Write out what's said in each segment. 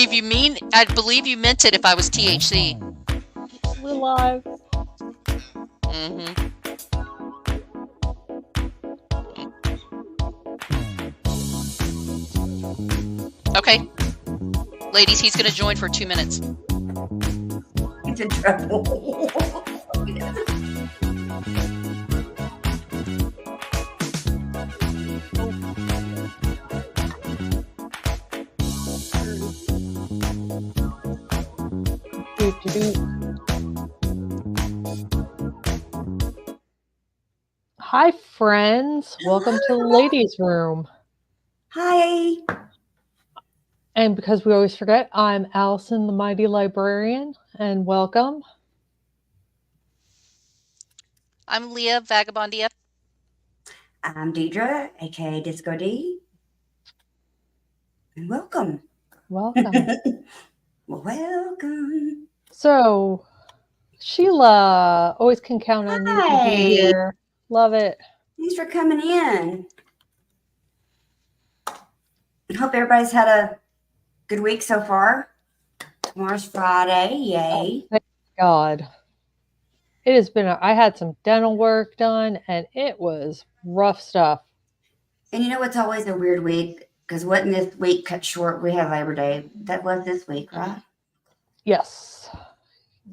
I believe you meant it if I was THC. We're live. Mm-hmm. Okay. Ladies, he's going to join for 2 minutes. He's in trouble. Hi, friends. Welcome to the ladies' room. Hi. And because we always forget, I'm Allison, the mighty librarian, and welcome. I'm Leah Vagabondia. I'm Deidre, aka Disco D. And welcome. Welcome. Welcome. So, Sheila, always can count on you to Hi. be here. Love it. Thanks for coming in. I hope everybody's had a good week so far. Tomorrow's Friday. Yay. Thank God. It has been, I had some dental work done, and it was rough stuff. And you know what's always a weird week? Because wasn't this week cut short? We had Labor Day. That was this week, right? Yes.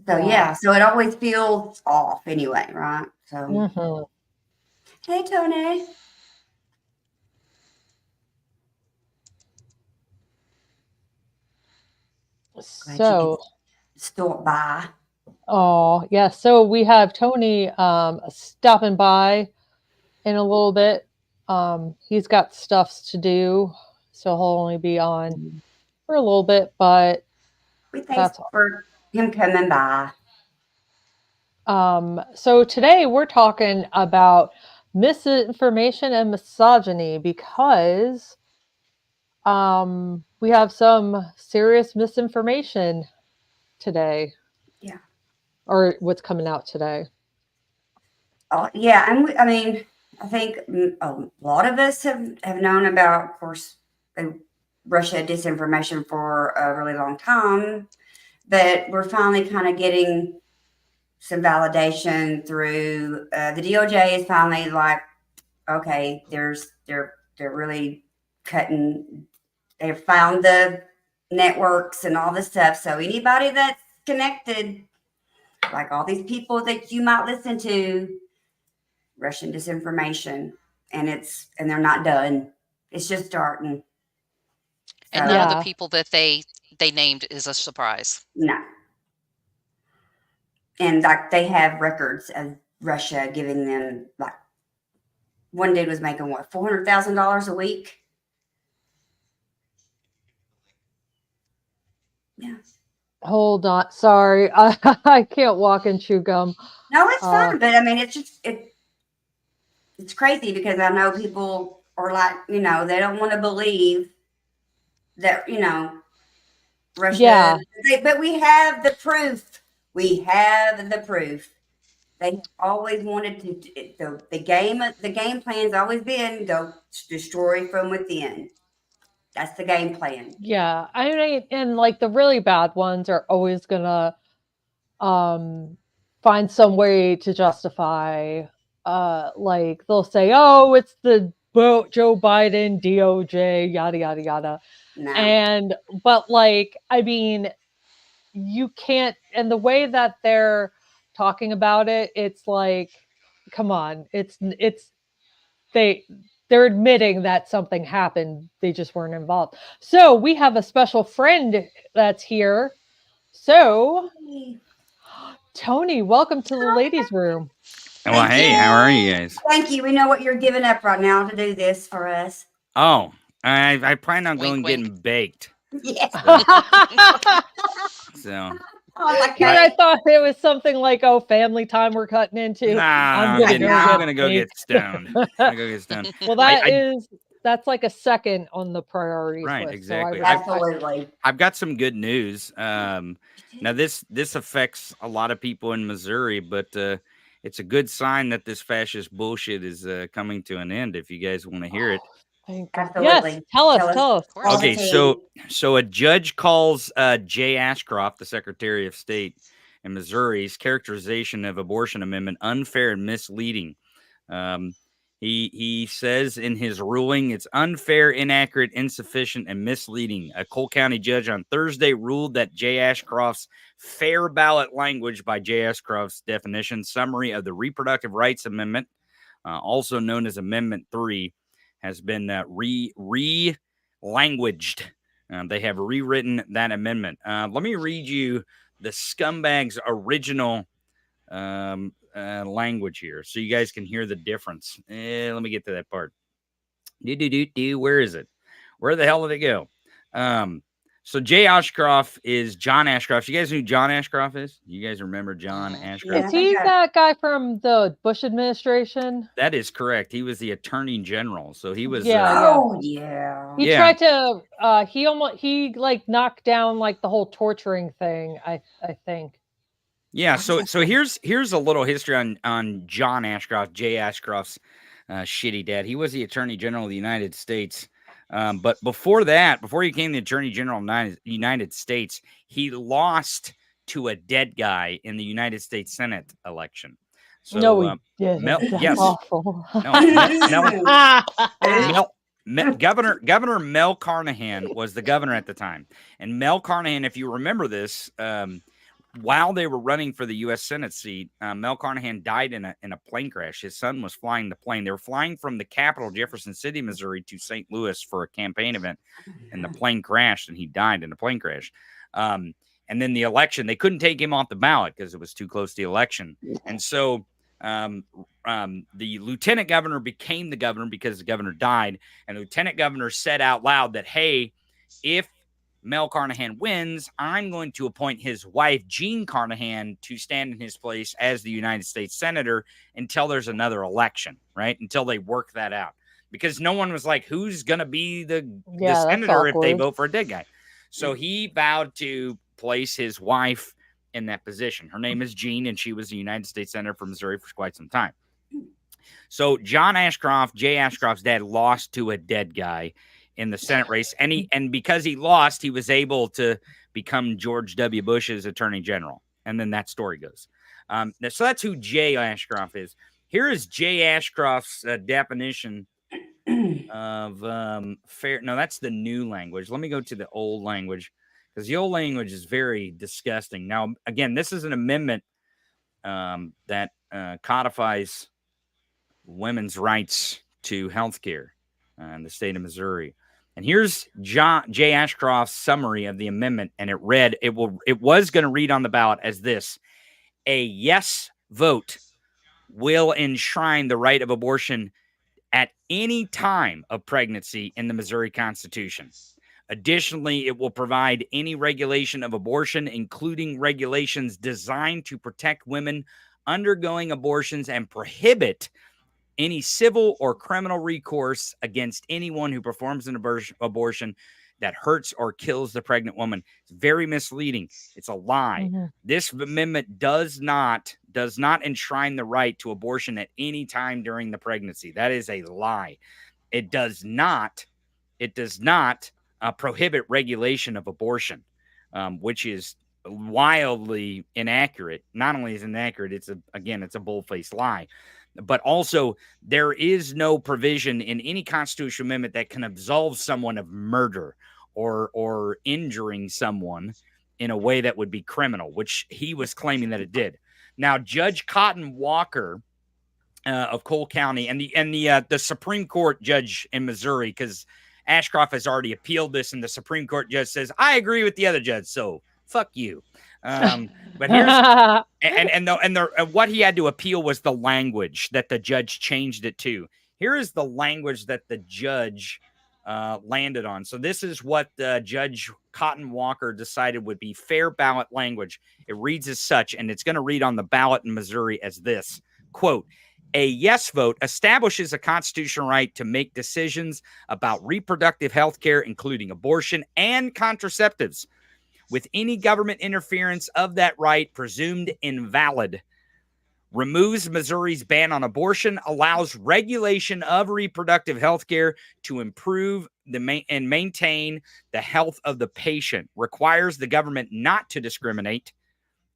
So yeah, so it always feels off anyway, right? So Hey Tony. So stop by. Oh yeah, so we have Tony stopping by in a little bit. He's got stuffs to do, so he'll only be on for a little bit, but we thanks for him coming by. So today we're talking about misinformation and misogyny because we have some serious misinformation today. Yeah. Or what's coming out today. Oh yeah, and I mean, I think a lot of us have known about, of course, Russia disinformation for a really long time, but we're finally kind of getting some validation through the DOJ is finally like, okay, they're really cutting. They've found the networks and all this stuff. So anybody that's connected, like all these people that you might listen to, Russian disinformation, and they're not done. It's just starting. And none of the people that they named is a surprise. No. And like they have records of Russia giving them, like, one dude was making what, $400,000 a week? Yeah. Hold on. Sorry. I can't walk and chew gum. No, it's fine. But I mean, it's crazy because I know people are like, they don't want to believe that, Russia. Yeah. But we have the proof. We have the proof. They always wanted to. The game plan's always been go destroy from within. That's the game plan. Yeah, I mean, and like the really bad ones are always gonna find some way to justify. Like they'll say, "Oh, it's the Joe Biden DOJ, yada yada yada," but like, I mean, you can't. And the way that they're talking about it, it's like, come on, they're admitting that something happened. They just weren't involved. So we have a special friend that's here. So, Tony, welcome to the ladies' room. Well, hey, how are you guys? Thank you. We know what you're giving up right now to do this for us. Oh, I plan on going getting baked. Yeah. So. I thought it was something like, oh, family time we're cutting into. Nah, I'm gonna go get stoned. Well, that's like a second on the priorities list. Exactly. So absolutely. I've got some good news. Now this affects a lot of people in Missouri, but it's a good sign that this fascist bullshit is coming to an end. If you guys want to hear it. Absolutely. Yes, tell us. Of course. all the Okay, tea. so a judge calls Jay Ashcroft, the Secretary of State in Missouri's characterization of abortion amendment unfair and misleading. Um, he says in his ruling it's unfair, inaccurate, insufficient, and misleading. A Cole County judge on Thursday ruled that Jay Ashcroft's fair ballot language, by Jay Ashcroft's definition, summary of the Reproductive Rights Amendment, also known as Amendment 3, has been re-languaged. They have rewritten that amendment. Let me read you the scumbags' original language here so you guys can hear the difference. Let me get to that part. Where is it? Where the hell did it go? So Jay Ashcroft is John Ashcroft. You guys know who John Ashcroft is? You guys remember John Ashcroft? Is he that guy from the Bush administration? That is correct. He was the Attorney General. So he was Oh yeah. He tried to he like knocked down like the whole torturing thing, I think. Yeah, so here's a little history on John Ashcroft, Jay Ashcroft's shitty dad. He was the Attorney General of the United States. But before that, before he became the Attorney General of the United States, he lost to a dead guy in the United States Senate election. So, no, he didn't. That's awful. Governor Mel Carnahan was the governor at the time. And Mel Carnahan, if you remember this, while they were running for the U.S. Senate seat, Mel Carnahan died in a plane crash. His son was flying the plane. They were flying from the capital, Jefferson City, Missouri, to St. Louis for a campaign event, and the plane crashed, and he died in the plane crash. And then the election, they couldn't take him off the ballot because it was too close to the election. And so the lieutenant governor became the governor because the governor died. And the lieutenant governor said out loud that, hey, if Mel Carnahan wins, I'm going to appoint his wife, Jean Carnahan, to stand in his place as the United States Senator until there's another election, right? Until they work that out. Because no one was like, who's going to be the senator if they vote for a dead guy? So he vowed to place his wife in that position. Her name is Jean, and she was the United States Senator for Missouri for quite some time. So John Ashcroft, Jay Ashcroft's dad, lost to a dead guy in the Senate race. And because he lost, he was able to become George W. Bush's Attorney General. And then that story goes. So that's who Jay Ashcroft is. Here is Jay Ashcroft's definition of fair. No, that's the new language. Let me go to the old language because the old language is very disgusting. Now, again, this is an amendment that codifies women's rights to health care in the state of Missouri. And here's Jay Ashcroft's summary of the amendment, and it read, it was going to read on the ballot as this: a yes vote will enshrine the right of abortion at any time of pregnancy in the Missouri Constitution. Additionally, it will provide any regulation of abortion, including regulations designed to protect women undergoing abortions and prohibit any civil or criminal recourse against anyone who performs an abortion that hurts or kills the pregnant woman. It's very misleading. It's a lie. Mm-hmm. This amendment does not enshrine the right to abortion at any time during the pregnancy. That is a lie. It does not prohibit regulation of abortion, which is wildly inaccurate. Not only is it inaccurate, it's a bull-faced lie. But also, there is no provision in any constitutional amendment that can absolve someone of murder or injuring someone in a way that would be criminal, which he was claiming that it did. Now, Judge Cotton Walker of Cole County and the Supreme Court judge in Missouri, because Ashcroft has already appealed this, and the Supreme Court judge says, I agree with the other judge, so fuck you. But here's what he had to appeal was the language that the judge changed it to. Here is the language that the judge landed on. So this is what Judge Cotton Walker decided would be fair ballot language. It reads as such, and it's going to read on the ballot in Missouri as this, quote, a yes vote establishes a constitutional right to make decisions about reproductive health care, including abortion and contraceptives, with any government interference of that right presumed invalid. removes Missouri's ban on abortion, allows regulation of reproductive health care to improve and maintain the health of the patient, requires the government not to discriminate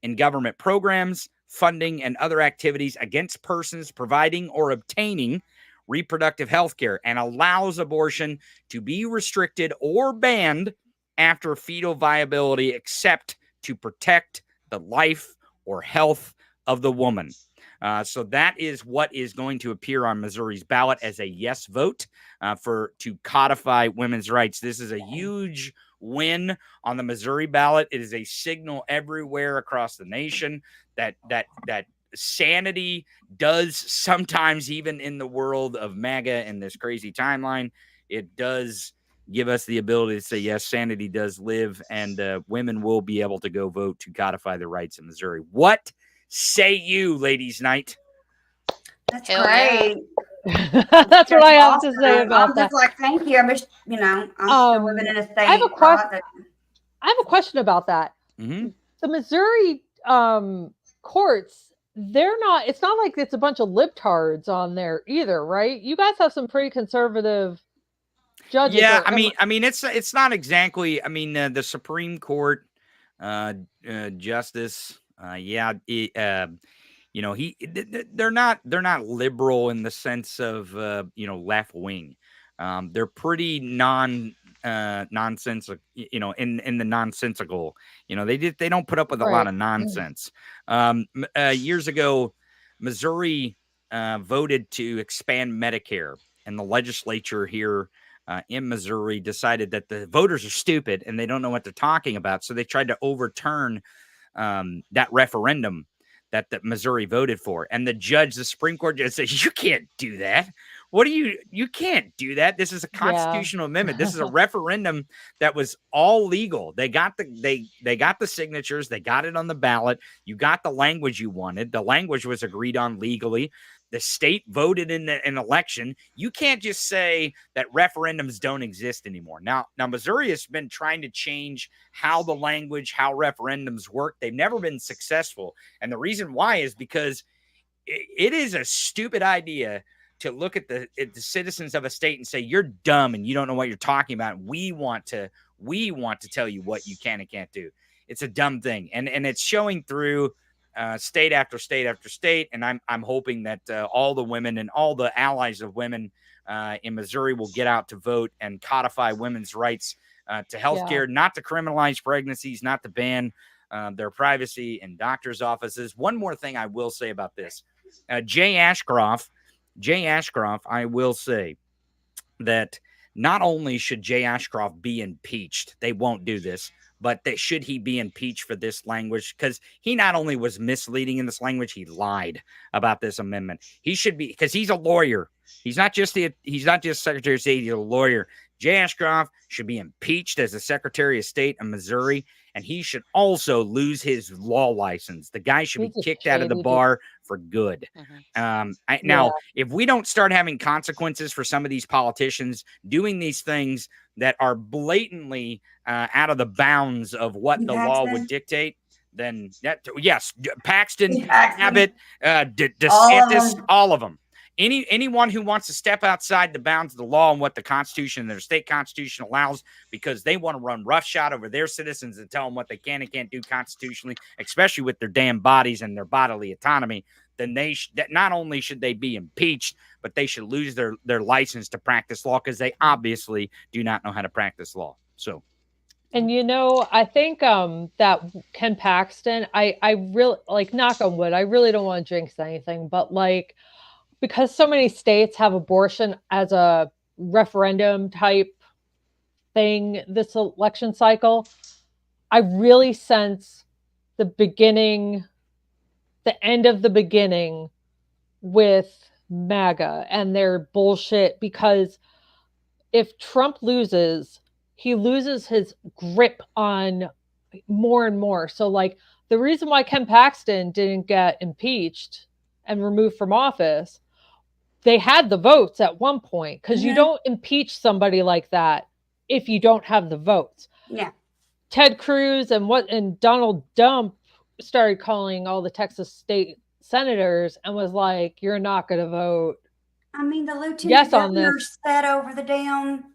in government programs, funding, and other activities against persons providing or obtaining reproductive health care, and allows abortion to be restricted or banned after fetal viability, except to protect the life or health of the woman. So that is what is going to appear on Missouri's ballot as a yes vote to codify women's rights. This is a huge win on the Missouri ballot. It is a signal everywhere across the nation that sanity does sometimes, even in the world of MAGA and this crazy timeline, it does give us the ability to say, yes, sanity does live, and women will be able to go vote to codify their rights in Missouri. What say you, ladies' night? That's Hell great. yeah. That's what I have to say about I'm that. just like, thank you. I'm just, I'm still living in a state. I have a question. I have a question about that. Mm-hmm. The Missouri courts, it's not like it's a bunch of libtards on there either, right? You guys have some pretty conservative judges. Yeah, I mean, it's not exactly. I mean, the Supreme Court justice. They're not liberal in the sense of left wing. They're pretty nonsensical, in the nonsensical. They don't put up with a lot of nonsense. Years ago, Missouri voted to expand Medicare, and the legislature here in Missouri decided that the voters are stupid and they don't know what they're talking about. So they tried to overturn that referendum that Missouri voted for. And the Supreme Court judge said, you can't do that. You can't do that. This is a constitutional amendment. This is a referendum that was all legal. They got the signatures. They got it on the ballot. You got the language you wanted. The language was agreed on legally. The state voted in an election. You can't just say that referendums don't exist anymore. Now, Missouri has been trying to change how referendums work. They've never been successful. And the reason why is because it is a stupid idea to look at the citizens of a state and say, you're dumb and you don't know what you're talking about. We want to tell you what you can and can't do. It's a dumb thing. And it's showing through state after state after state. And I'm hoping that all the women and all the allies of women in Missouri will get out to vote and codify women's rights to healthcare, not to criminalize pregnancies, not to ban their privacy in doctors' offices. One more thing I will say about this. Jay Ashcroft, I will say that not only should Jay Ashcroft be impeached, they won't do this, but should he be impeached for this language? Because he not only was misleading in this language, he lied about this amendment. He should be, because he's a lawyer. He's not just Secretary of State, he's a lawyer. Jay Ashcroft should be impeached as the Secretary of State of Missouri, and he should also lose his law license. The guy should be kicked out of the bar for good. Now, if we don't start having consequences for some of these politicians doing these things that are blatantly out of the bounds of what the law would dictate, then Paxton, Abbott, DeSantis, all of them. Anyone who wants to step outside the bounds of the law and what the Constitution and their state constitution allows, because they want to run roughshod over their citizens and tell them what they can and can't do constitutionally, especially with their damn bodies and their bodily autonomy, then not only should they be impeached, but they should lose their license to practice law, because they obviously do not know how to practice law. So. And I think that Ken Paxton, I really, like, knock on wood, I really don't want to jinx anything, but like, because so many states have abortion as a referendum type thing this election cycle, I really sense the end of the beginning with MAGA and their bullshit, because if Trump loses, he loses his grip on more and more. So like, the reason why Ken Paxton didn't get impeached and removed from office, they had the votes at one point, because you don't impeach somebody like that if you don't have the votes. Yeah. Ted Cruz and Donald Dump started calling all the Texas state senators and was like, "You're not going to vote." I mean, the lieutenant Yes, on governor this. sat over the damn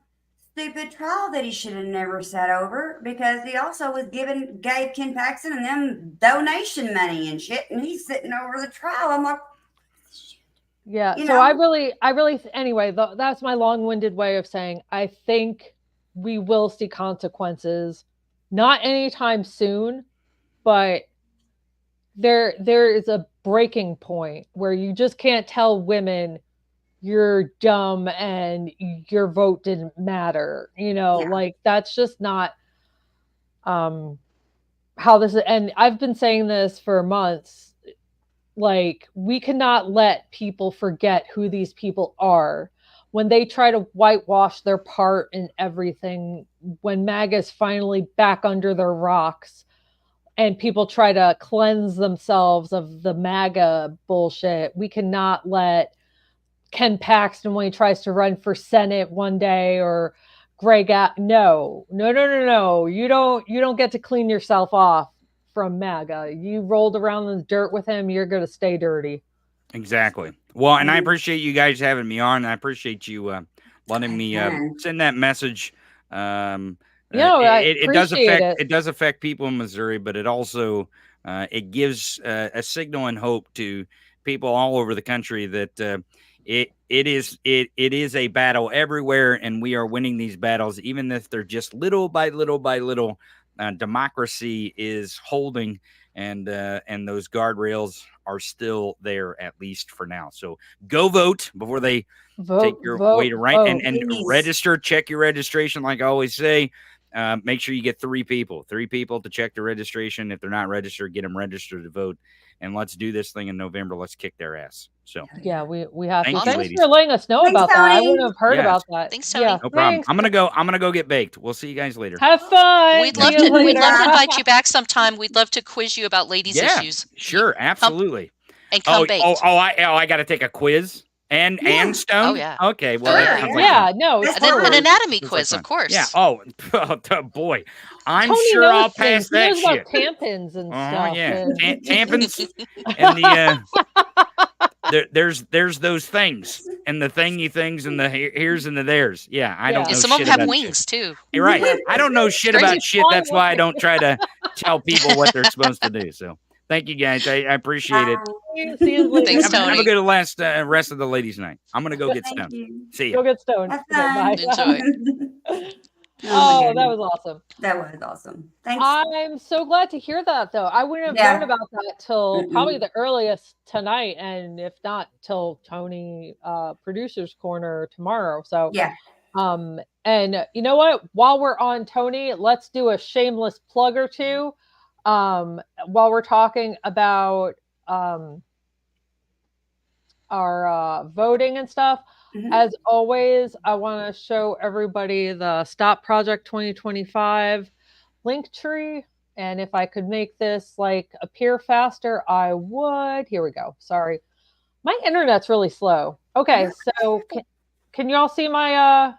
stupid trial that he should have never sat over because he also gave Ken Paxton and them donation money and shit, and he's sitting over the trial. I'm like, yeah. you So know, I really, anyway, that's my long-winded way of saying I think we will see consequences, not anytime soon, but there is a breaking point where you just can't tell women you're dumb and your vote didn't matter. You know, yeah, like that's just not how this is. And I've been saying this for months. Like, we cannot let people forget who these people are when they try to whitewash their part in everything. When MAGA is finally back under their rocks and people try to cleanse themselves of the MAGA bullshit, we cannot let Ken Paxton, when he tries to run for Senate one day, or Greg, no. You don't get to clean yourself off from MAGA. You rolled around in the dirt with him, you're going to stay dirty. Exactly. Well, and I appreciate you guys having me on. I appreciate you letting me send that message. It does affect people in Missouri, but it also it gives a signal and hope to people all over the country that it is a battle everywhere, and we are winning these battles, even if they're just little by little by little. Democracy is holding, and those guardrails are still there, at least for now. So go vote before they take your way to right, and register. Check your registration, like I always say. Make sure you get three people to check the registration. If they're not registered, get them registered to vote. And let's do this thing in November. Let's kick their ass. So yeah, we have to. Thanks ladies. for letting us know about that. I wouldn't have heard about that. Thanks, Tony. Yeah, no problem. I'm gonna go get baked. We'll see you guys later. Have fun. We'd love to invite you back sometime. We'd love to quiz you about ladies' issues. Sure, absolutely. Come baked. I got to take a quiz. And Stone? Oh, yeah. Okay. Well, an anatomy quiz, of course. Yeah. Oh, boy. I'm Tony sure I'll pass that shit. About tampons and stuff. Yeah. Tampons and the there's those things and the thingy things and the here's and the there's. Yeah, I don't know. Some of them have wings too. You're right. I don't know shit about shit. That's why I don't try to tell people what they're supposed to do. So thank you guys. I appreciate it. See you later. Thanks, Tony. Have a good rest of the ladies' night. I'm gonna go get stoned. See you. Go get stoned. Okay, bye. Enjoy. Oh, that was awesome. That was awesome. Thanks. I'm so glad to hear that, though. I wouldn't have known about that till probably the earliest tonight, and if not till Tony Producer's Corner tomorrow. So yeah. And you know what? While we're on Tony, let's do a shameless plug or two. While we're talking about our voting and stuff. As always, I want to show everybody the Stop Project 2025 link tree. And if I could make this like appear faster, I would. Here we go. Sorry. My internet's really slow. Okay, so can you all see my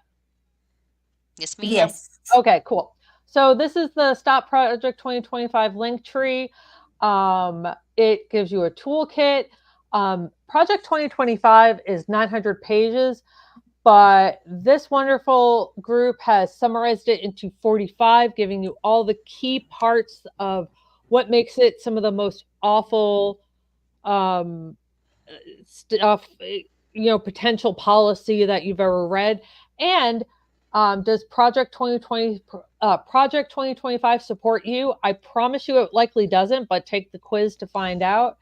Yes, ma'am. Yes. Okay, cool. So this is the Stop Project 2025 link tree. It gives you a toolkit. Project 2025 is 900 pages, but this wonderful group has summarized it into 45, giving you all the key parts of what makes it some of the most awful stuff, potential policy that you've ever read. And does Project 2025 support you? I promise you it likely doesn't, but take the quiz to find out.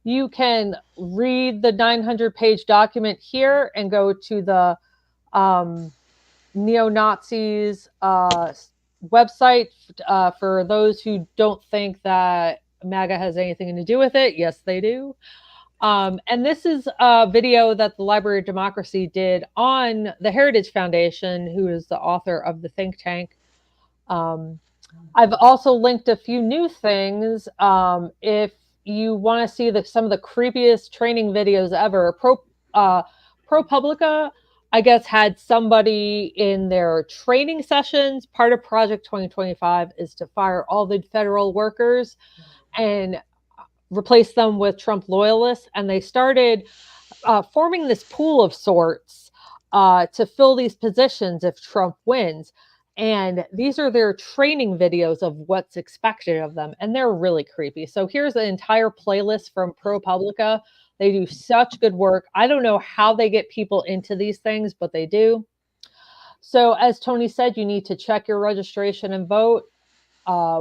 You can read the 900-page document here and go to the neo-Nazis website for those who don't think that MAGA has anything to do with it. Yes, they do. And this is a video that the Library of Democracy did on the Heritage Foundation, who is the author of the think tank. I've also linked a few new things. If you want to see some of the creepiest training videos ever, ProPublica, I guess, had somebody in their training sessions. Part of Project 2025 is to fire all the federal workers. And replace them with Trump loyalists, and they started forming this pool of sorts to fill these positions if Trump wins. And these are their training videos of what's expected of them. And they're really creepy. So here's the entire playlist from ProPublica. They do such good work. I don't know how they get people into these things, but they do. So, as Tony said, you need to check your registration and vote.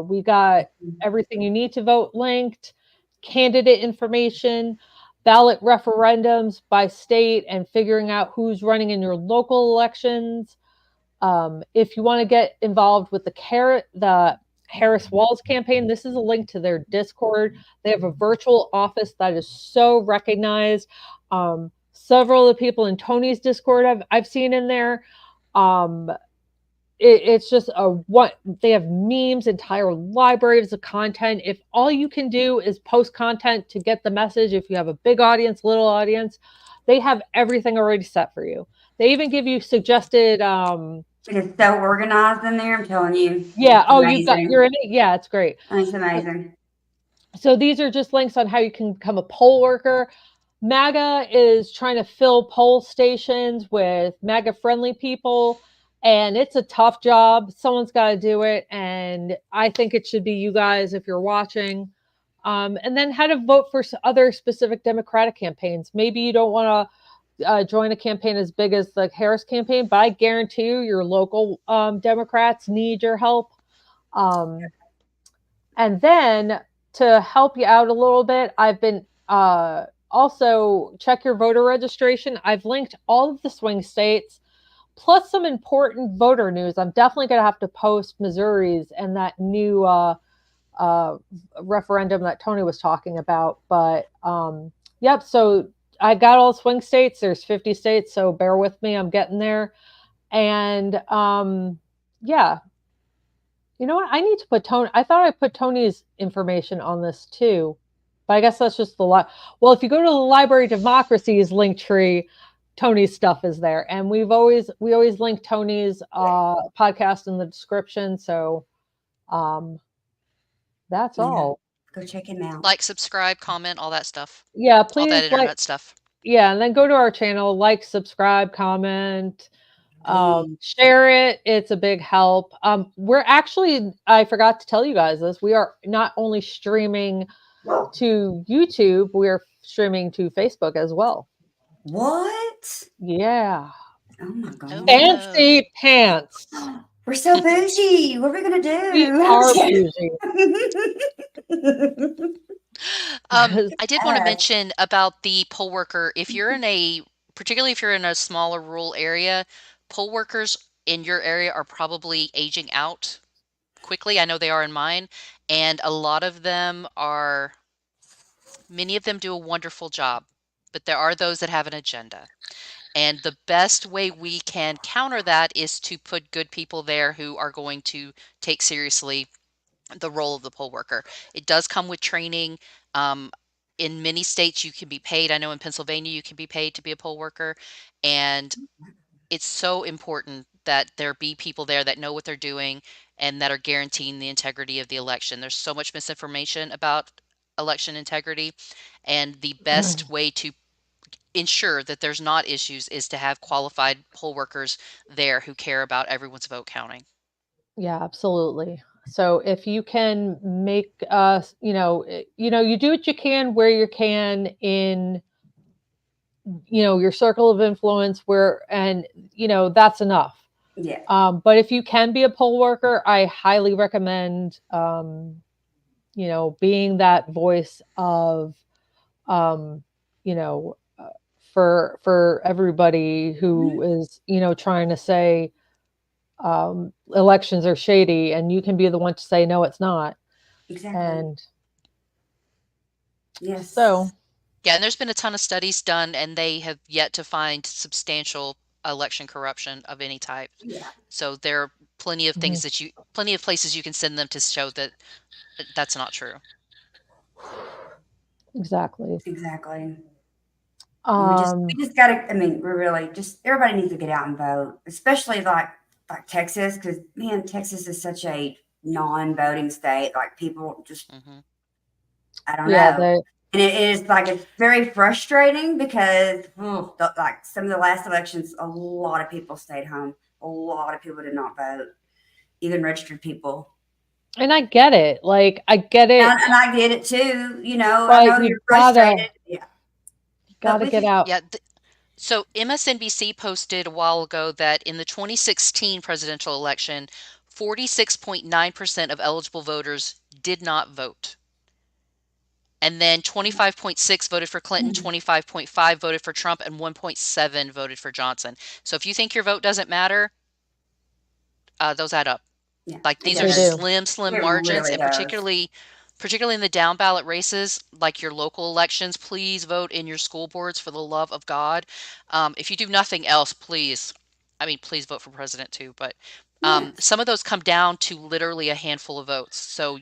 We got everything you need to vote linked, candidate information, ballot referendums by state, and figuring out who's running in your local elections. If you want to get involved with the Harris Walls campaign, this is a link to their Discord. They have a virtual office that is so recognized. Several of the people in Tony's Discord I've seen in there. Um, it's just what they have memes, entire libraries of content. If all you can do is post content to get the message, if you have a big audience, little audience, they have everything already set for you. They even give you suggested it is so organized in there, I'm telling you. yeah, It's oh, amazing. you're in it. Yeah, it's great. It's amazing. So these are just links on how you can become a poll worker. MAGA is trying to fill poll stations with MAGA friendly people, and it's a tough job. Someone's got to do it, and I think it should be you guys if you're watching. And then how to vote for other specific Democratic campaigns. Maybe you don't want to join a campaign as big as the Harris campaign, but I guarantee you your local Democrats need your help. And then to help you out a little bit, I've been also check your voter registration. I've linked all of the swing states, plus some important voter news. I'm definitely going to have to post Missouri's and that new referendum that Tony was talking about. But yep, so I got all swing states. There's 50 states, so bear with me. I'm getting there. And yeah, you know what? I need to put Tony. I thought I put Tony's information on this too, but I guess that's just the lot. Well, if you go to the Library of Democracy's link tree, Tony's stuff is there, and we always link Tony's podcast in the description. So that's all. Go check him out. Like, subscribe, comment, all that stuff. Yeah, All please that internet stuff. Yeah, and then go to our channel, like, subscribe, comment. Share it. It's a big help. We're actually, I forgot to tell you guys this, we are not only streaming to YouTube, we are streaming to Facebook as well. What? Yeah. Oh my god. Oh, Fancy no. pants. We're so bougie. What are we gonna do? We are bougie. I did want to mention about the poll worker. If you're particularly if you're in a smaller rural area, poll workers in your area are probably aging out quickly. I know they are in mine, and a lot of them many of them do a wonderful job, but there are those that have an agenda. And the best way we can counter that is to put good people there who are going to take seriously the role of the poll worker. It does come with training. In many states, you can be paid. I know in Pennsylvania, you can be paid to be a poll worker. And it's so important that there be people there that know what they're doing and that are guaranteeing the integrity of the election. There's so much misinformation about election integrity. And the best way to ensure that there's not issues is to have qualified poll workers there who care about everyone's vote counting. Yeah, absolutely. So if you can make you do what you can where you can in your circle of influence and that's enough. Yeah. But if you can be a poll worker, I highly recommend being that voice of for everybody who is trying to say elections are shady, and you can be the one to say no, it's not. Exactly. And yes. So yeah, and there's been a ton of studies done, and they have yet to find substantial election corruption of any type. Yeah. So there are plenty of things plenty of places you can send them to show that that's not true. Exactly. We just gotta. I mean, we're really just everybody needs to get out and vote, especially like Texas, because man, Texas is such a non-voting state. Like people just I don't Yeah, know. And it is like it's very frustrating because like some of the last elections, a lot of people stayed home. A lot of people did not vote, even registered people. and I get it. Like I get it, And I get it too. I but know you you're frustrated. Yeah, but gotta with get you, out. Yeah. So MSNBC posted a while ago that in the 2016 presidential election, 46.9% of eligible voters did not vote. And then 25.6 voted for Clinton, 25.5 voted for Trump, and 1.7 voted for Johnson. So if you think your vote doesn't matter, those add up. yeah, Like it these are They does. do. slim It margins, really and does. particularly in the down ballot races, like your local elections, please vote in your school boards for the love of God. If you do nothing else, please, I mean, please vote for president too. But Yes. some of those come down to literally a handful of votes. So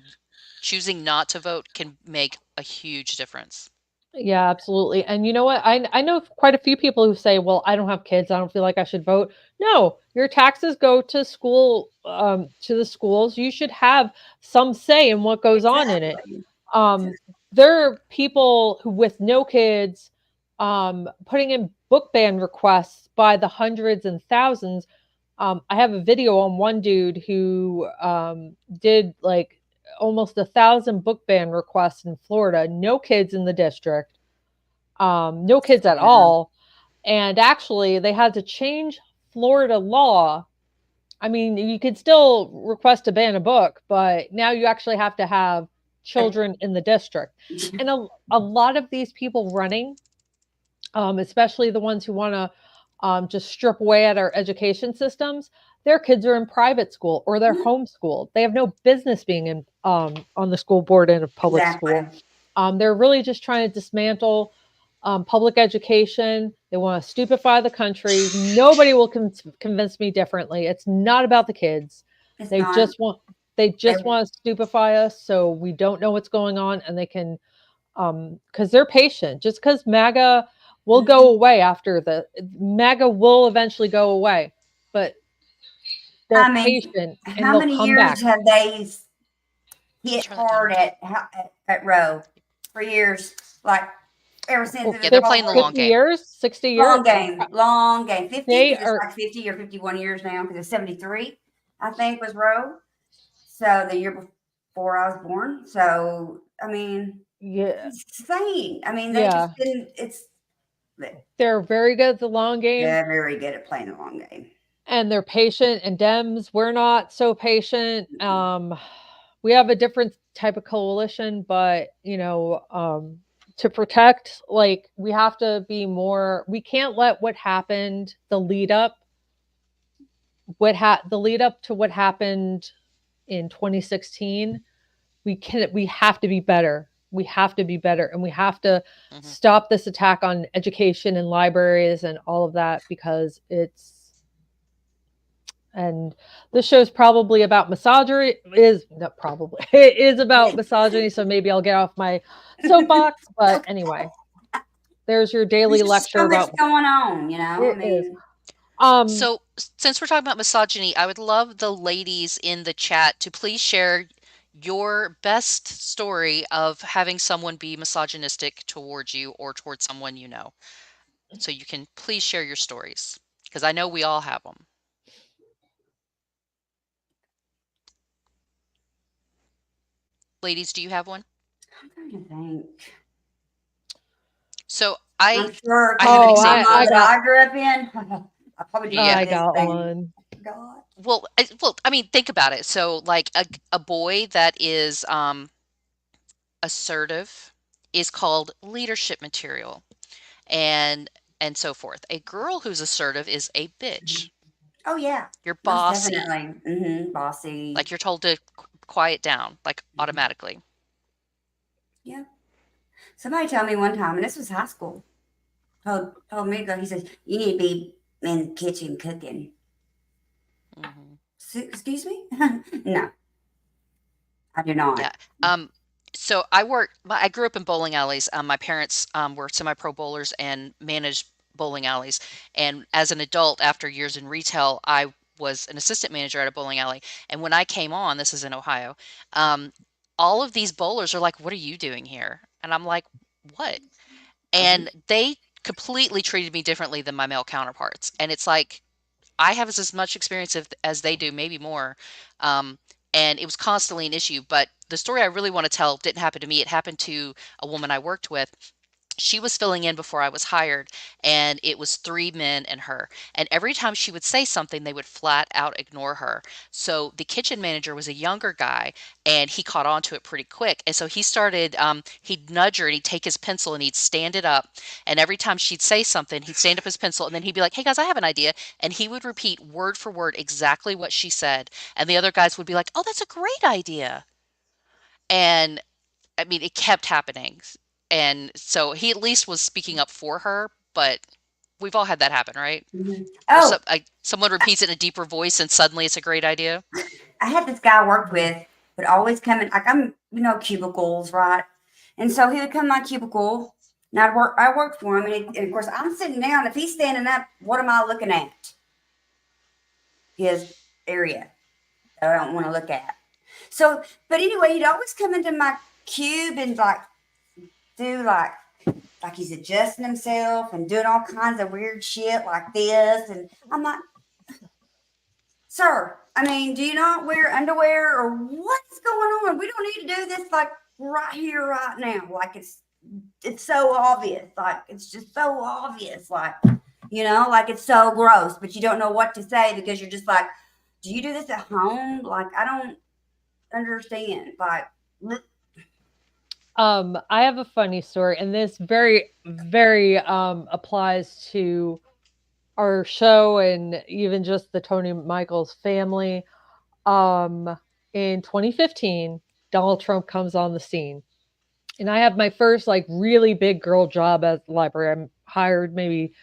choosing not to vote can make a huge difference. Yeah, absolutely. And you know what? I know quite a few people who say, "Well, I don't have kids. I don't feel like I should vote." No, your taxes go to school, to the schools. You should have some say in what goes on in it. Exactly. Um, Exactly. there are people who, with no kids, putting in book ban requests by the hundreds and thousands. I have a video on one dude who did like almost 1,000 book ban requests in Florida. No kids in the district, no kids at Yeah. all. And actually, they had to change Florida law. I mean, you could still request to ban a book, but now you actually have to have children in the district. And a lot of these people running, especially the ones who want to just strip away at our education systems, their kids are in private school or they're homeschooled. They have no business being in on the school board in a public school. Exactly. They're really just trying to dismantle public education. They want to stupefy the country. Nobody will convince me differently. It's not about the kids. It's They not. just want they They, just want to stupefy us so we don't know what's going on, and they can because they're patient. Just because MAGA will go mhm. away after the MAGA will eventually go away, but they're I mean, patient and how they'll many come back. years have they hit Turn that down. hard at Roe for years? Like ever since Oh, it Yeah, was they're 50, playing the called long 50 game. years, 60 years. long game, 50 They because it's are, like 50 or 51 years now because it's 73, I think was Roe. So the year before I was born. So I mean, yeah, it's insane. I mean, they yeah. just didn't. It's They're very good at the long game, they're very good at playing the long game. and they're patient. And Dems, we're not so patient. Mm-mm. We have a different type of coalition, but to protect, like we have to be more. We can't let what happened, the lead up to what happened in 2016. We have to be better. We have to be better, and we have to Hmm. stop this attack on education and libraries and all of that because it's and this show's probably about misogyny is not probably it is about misogyny, so maybe I'll get off my soapbox, but Okay. anyway, there's your There's daily just lecture so much about going on, I it is. mean, um So, since we're talking about misogyny, I would love the ladies in the chat to please share your best story of having someone be misogynistic towards you or towards someone you know. So you can please share your stories because I know we all have them. Ladies, do you have one? I'm trying to think. So I'm sure I because have of an oh the example. mama I that got I grew up in, I probably do the Yeah. I same got thing. one. God. Well, I mean, think about it. So, like a boy that is assertive is called leadership material, and and so forth. A girl who's assertive is a bitch. Oh yeah, You're most bossy. definitely. Bossy. Like you're told to quiet down, like Mhm. automatically. Yeah. Somebody told me one time, and this was high school. Told me to go. He says you need to be in the kitchen cooking. Hmm. Excuse me? No, I do Yeah. not. Um, so I grew up in bowling alleys. My parents were semi-pro bowlers and managed bowling alleys. And as an adult, after years in retail, I was an assistant manager at a bowling alley. And when I came on, this is in Ohio, um, all of these bowlers are like, "What are you doing here?" And I'm like, "What?" And they completely treated me differently than my male counterparts. And it's like, I have as much experience as they do, maybe more. Um, and it was constantly an issue. But the story I really want to tell didn't happen to me. It happened to a woman I worked with. She was filling in before I was hired, and it was three men and her. And every time she would say something, they would flat out ignore her. So the kitchen manager was a younger guy, and he caught on to it pretty quick. And so he started, he'd nudge her and he'd take his pencil and he'd stand it up. And every time she'd say something, he'd stand up his pencil and then he'd be like, "Hey guys, I have an idea." And he would repeat word for word exactly what she said. And the other guys would be like, "Oh, that's a great idea." And I mean, it kept happening. And so he at least was speaking up for her, but we've all had that happen, right? Where Oh, someone repeats it in a deeper voice and suddenly it's a great idea. I had this guy I worked with would always come in, like I'm, cubicles, right? And so he would come in my cubicle, and I worked for him, and of course I'm sitting down. If he's standing up, what am I looking at? His area that I don't want to look at. So, but anyway, he'd always come into my cube and like do like he's adjusting himself and doing all kinds of weird shit like this, and I'm like, "Sir, I mean, do you not wear underwear or what's going on? We don't need to do this like right here, right now. Like it's so obvious. Like it's just so obvious. Like, like it's so gross, but you don't know what to say because you're just like, do you do this at home? Like, I don't understand. Like, I have a funny story, and this very, very applies to our show and even just the Tony Michaels family. Um, in 2015, Donald Trump comes on the scene, and I have my first like really big girl job at the library. I'm hired maybe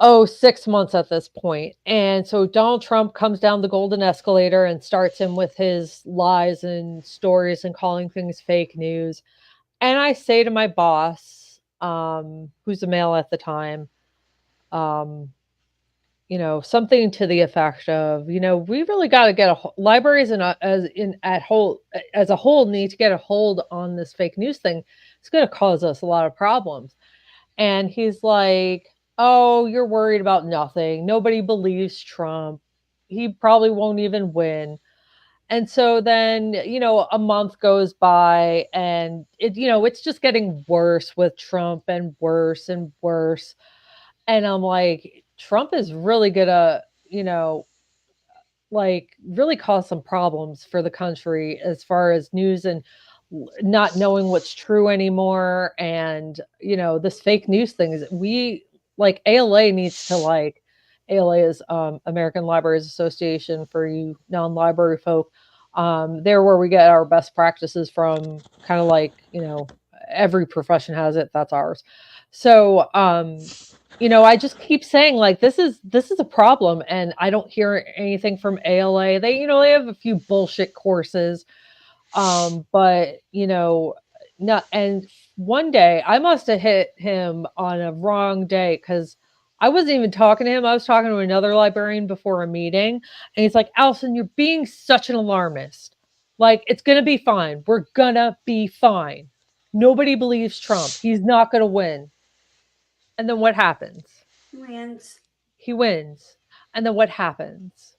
6 months at this point. And so Donald Trump comes down the golden escalator and starts him with his lies and stories and calling things fake news. And I say to my boss, who's a male at the time, um, something to the effect of, we really got to get libraries and as a whole need to get a hold on this fake news thing. It's going to cause us a lot of problems. And he's like, "Oh, you're worried about nothing. Nobody believes Trump. He probably won't even win." And so then, a month goes by and it's just getting worse with Trump and worse and worse. And I'm like, Trump is really gonna, like really cause some problems for the country as far as news and not knowing what's true anymore. And this fake news thing is, we like ALA needs to like, ALA is American Libraries Association, for you non-library folk. They're where we get our best practices from, kind of like, every profession has it, that's ours. So I just keep saying like, this is a problem, and I don't hear anything from ALA. They have a few bullshit courses, but not. And one day I must have hit him on a wrong day, because I wasn't even talking to him. I was talking to another librarian before a meeting, and he's like, "Allison, you're being such an alarmist. Like, it's gonna be fine. We're gonna be fine. Nobody believes Trump. He's not gonna win." And then what happens? wins He wins. And then what happens?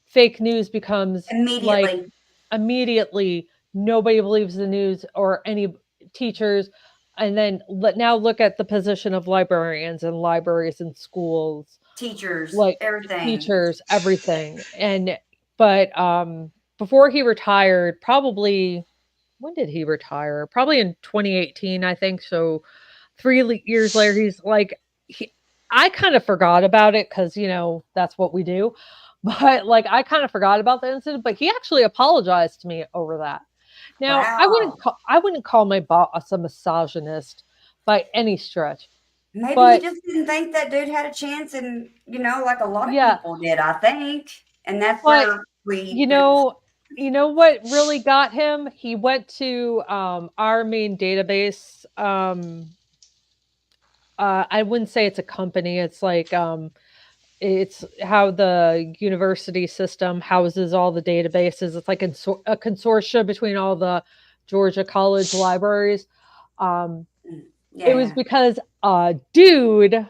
Fake news becomes like, immediately. immediately nobody believes the news or any teachers. And then now look at the position of librarians and libraries and schools, Teachers, like everything. teachers, everything. And but before he retired, probably, when did he retire? Probably in 2018, I think. So 3 years later, he's like, I kind of forgot about it, because that's what we do. But like, I kind of forgot about the incident, but he actually apologized to me over that. Now, Wow. I wouldn't call my boss a misogynist by any stretch, Maybe he but just didn't think that dude had a chance, and like a lot of yeah, people did, I think. And that's but where we you know, what really got him? He went to our main database. I wouldn't say it's a company. It's like it's how the university system houses all the databases. It's like a consortia between all the Georgia college libraries. Um, it was Yeah. because a dude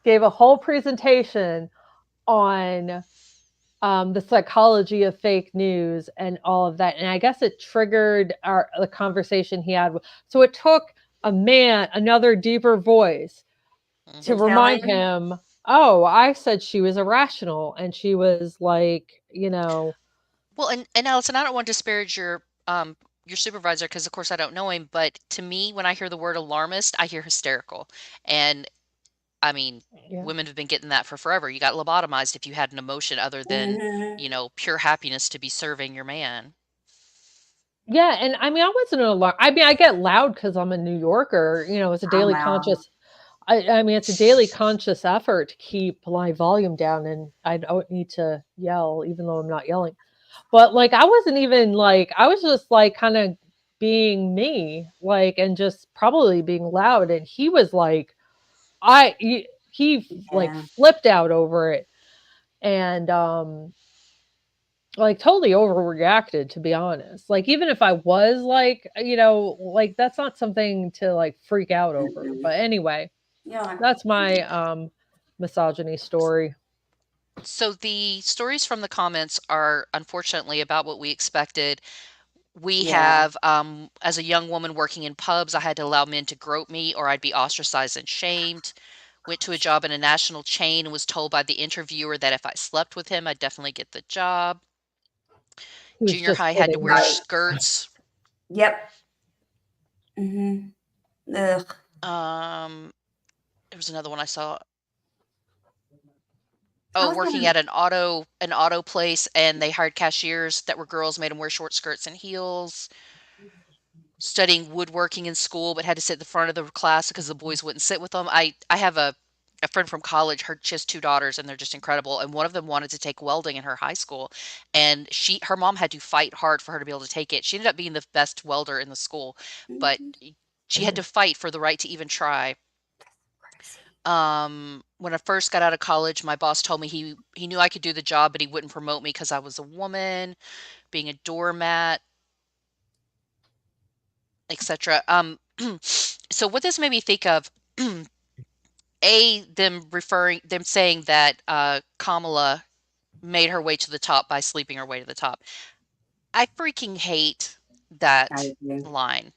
gave a whole presentation on the psychology of fake news and all of that. And I guess it triggered the conversation he had. So it took a man, another deeper voice, to To Hmm. tell remind him. him, oh, I said she was irrational. And she was like, Well, and Allison, I don't want to disparage your supervisor because of course I don't know him, but to me, when I hear the word alarmist, I hear hysterical. And I mean, yeah. women have been getting that for forever. You got lobotomized if you had an emotion other than, Hmm. pure happiness to be serving your man. Yeah, and I mean, I wasn't alarmed. I mean, I get loud because I'm a New Yorker. It's a I'm daily loud. conscious. I mean, it's a daily conscious effort to keep my volume down, and I don't need to yell, even though I'm not yelling. But like, I wasn't even like, I was just like kind of being me, like, and just probably being loud. And he was like, he like Yeah. flipped out over it, and like totally overreacted, to be honest. Like, even if I was like, like, that's not something to like freak out over. Mm-mm. But anyway, Yeah. that's my misogyny story. So the stories from the comments are unfortunately about what we expected. We Yeah. have, as a young woman working in pubs, I had to allow men to grope me or I'd be ostracized and shamed. Went to a job in a national chain and was told by the interviewer that if I slept with him, I'd definitely get the job. He was Junior just high had to kidding. wear Right. skirts. Yep. Hmm. Ugh. Um, there was another one I saw. I Oh, was working gonna. at an auto place, and they hired cashiers that were girls, made them wear short skirts and heels. Studying woodworking in school, but had to sit at the front of the class because the boys wouldn't sit with them. I have a friend from college. She has two daughters, and they're just incredible. And one of them wanted to take welding in her high school, and her mom had to fight hard for her to be able to take it. She ended up being the best welder in the school, but Mhm. she had to fight for the right to even try. Crazy. When I first got out of college, my boss told me he knew I could do the job, but he wouldn't promote me because I was a woman, being a doormat, etc. So what this made me think of, them saying that Kamala made her way to the top by sleeping her way to the top. I freaking hate I that do. line,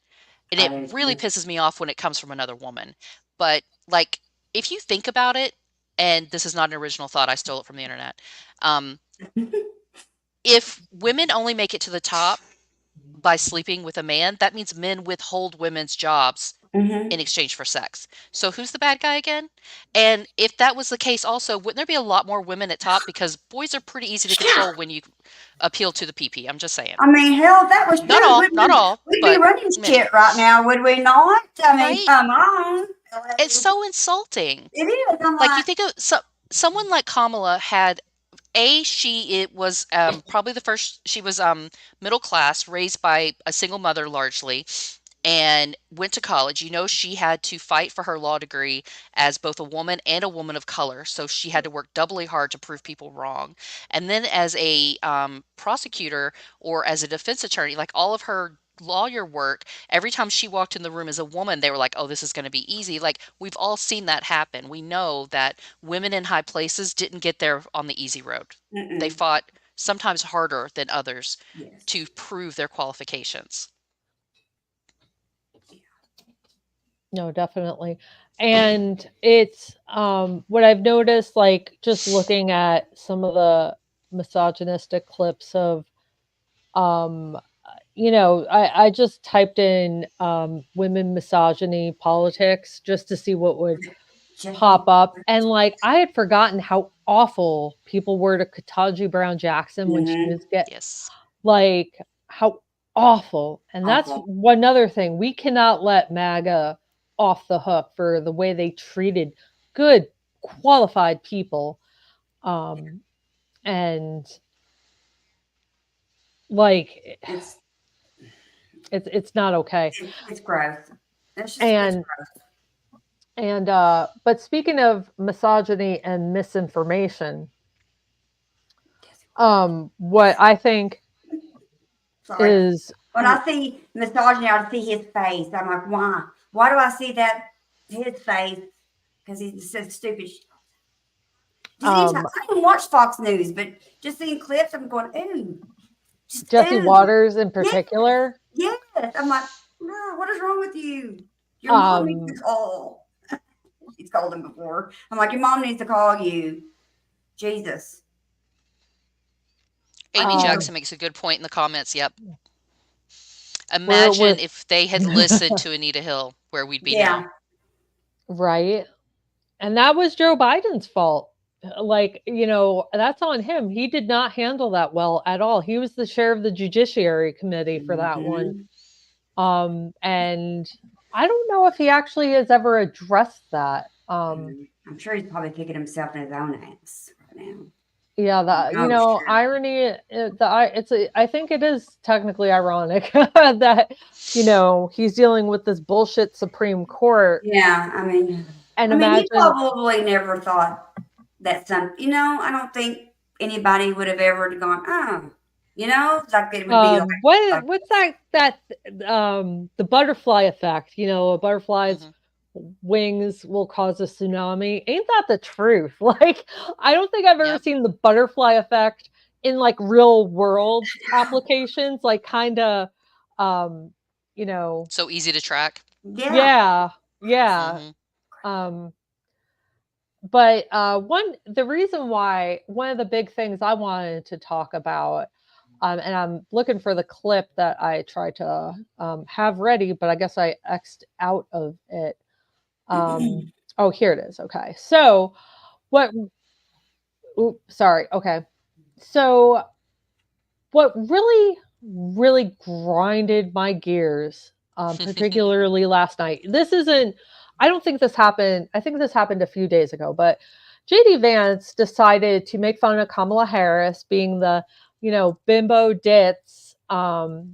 and I it do really too. pisses me off when it comes from another woman. But like, if you think about it, and this is not an original thought, I stole it from the internet. Um, if women only make it to the top by sleeping with a man, that means men withhold women's jobs Hmm. in exchange for sex. So who's the bad guy again? And if that was the case also, wouldn't there be a lot more women at top? Because boys are pretty easy to Yeah. control when you appeal to the PP. I'm just saying. I mean, hell, if that was Not true, all, not all, we'd be but running many. shit right now, would we not? I mean, Right? come on. It's so insulting. It is. I'm Like you like, think of someone like Kamala had she it was probably the first she was middle class, raised by a single mother largely, and went to college. She had to fight for her law degree as both a woman and a woman of color. So she had to work doubly hard to prove people wrong. And then as a prosecutor or as a defense attorney, like all of her lawyer work, every time she walked in the room as a woman, they were like, oh, this is going to be easy. Like we've all seen that happen. We know that women in high places didn't get there on the easy road. They mm-mm. fought sometimes harder than others to Yes. prove their qualifications. No, definitely. And it's what I've noticed, like just looking at some of the misogynistic clips of um I just typed in women misogyny politics just to see what would Jackie. pop up. And like, I had forgotten how awful people were to Kataji Brown Jackson when she Mm-hmm. was get Yes. like, how awful. And that's Awful. one other thing. We cannot let MAGA off the hook for the way they treated good, qualified people. Um, and like, It's it's not okay. it's growth. It's And growth. And but speaking of misogyny and misinformation, what I think Sorry. is When I see misogyny, I see his face. I'm like, why? Why do I see that his face? Because he says stupid shit. Just anytime um, I don't watch Fox News, but just seeing clips, I'm going, ooh, just Jesse ooh. Waters in Yes, particular. yes. I'm like, no, what is wrong with you? Your mom needs to Um, call. She's called him before. I'm like, your mom needs to call you. Jesus. I Amy can't. Jackson makes a good point in the comments. Yep. we're Imagine if they had listened to Anita Hill, where we'd be now. Yeah. right, and that was Joe Biden's fault. Like, that's on him. He did not handle that well at all. He was the chair of the Judiciary Committee for that one. Mm-hmm. And I don't know if he actually has ever addressed that. I'm sure he's probably kicking himself in his own ass right now. Yeah, that Oh, sure. irony. I think it is technically ironic that he's dealing with this bullshit Supreme Court, Yeah, and he imagine. probably never thought that I don't think anybody would have ever gone, oh, like it would be like What's that the butterfly effect? A butterfly's Hmm. wings will cause a tsunami. Ain't that the truth? Like, I don't think I've ever Yep. seen the butterfly effect in like real world applications, like kind of um you know So easy to track. yeah. yeah, yeah. Hmm. um but the reason why, one of the big things I wanted to talk about, and I'm looking for the clip that I tried to have ready, but I guess I X'd out of it. Oh, here it is. Okay. So, what, sorry. Okay. So, what really, really grinded my gears, particularly last night, I don't think this happened. I think this happened a few days ago, but JD Vance decided to make fun of Kamala Harris being the, bimbo ditz, of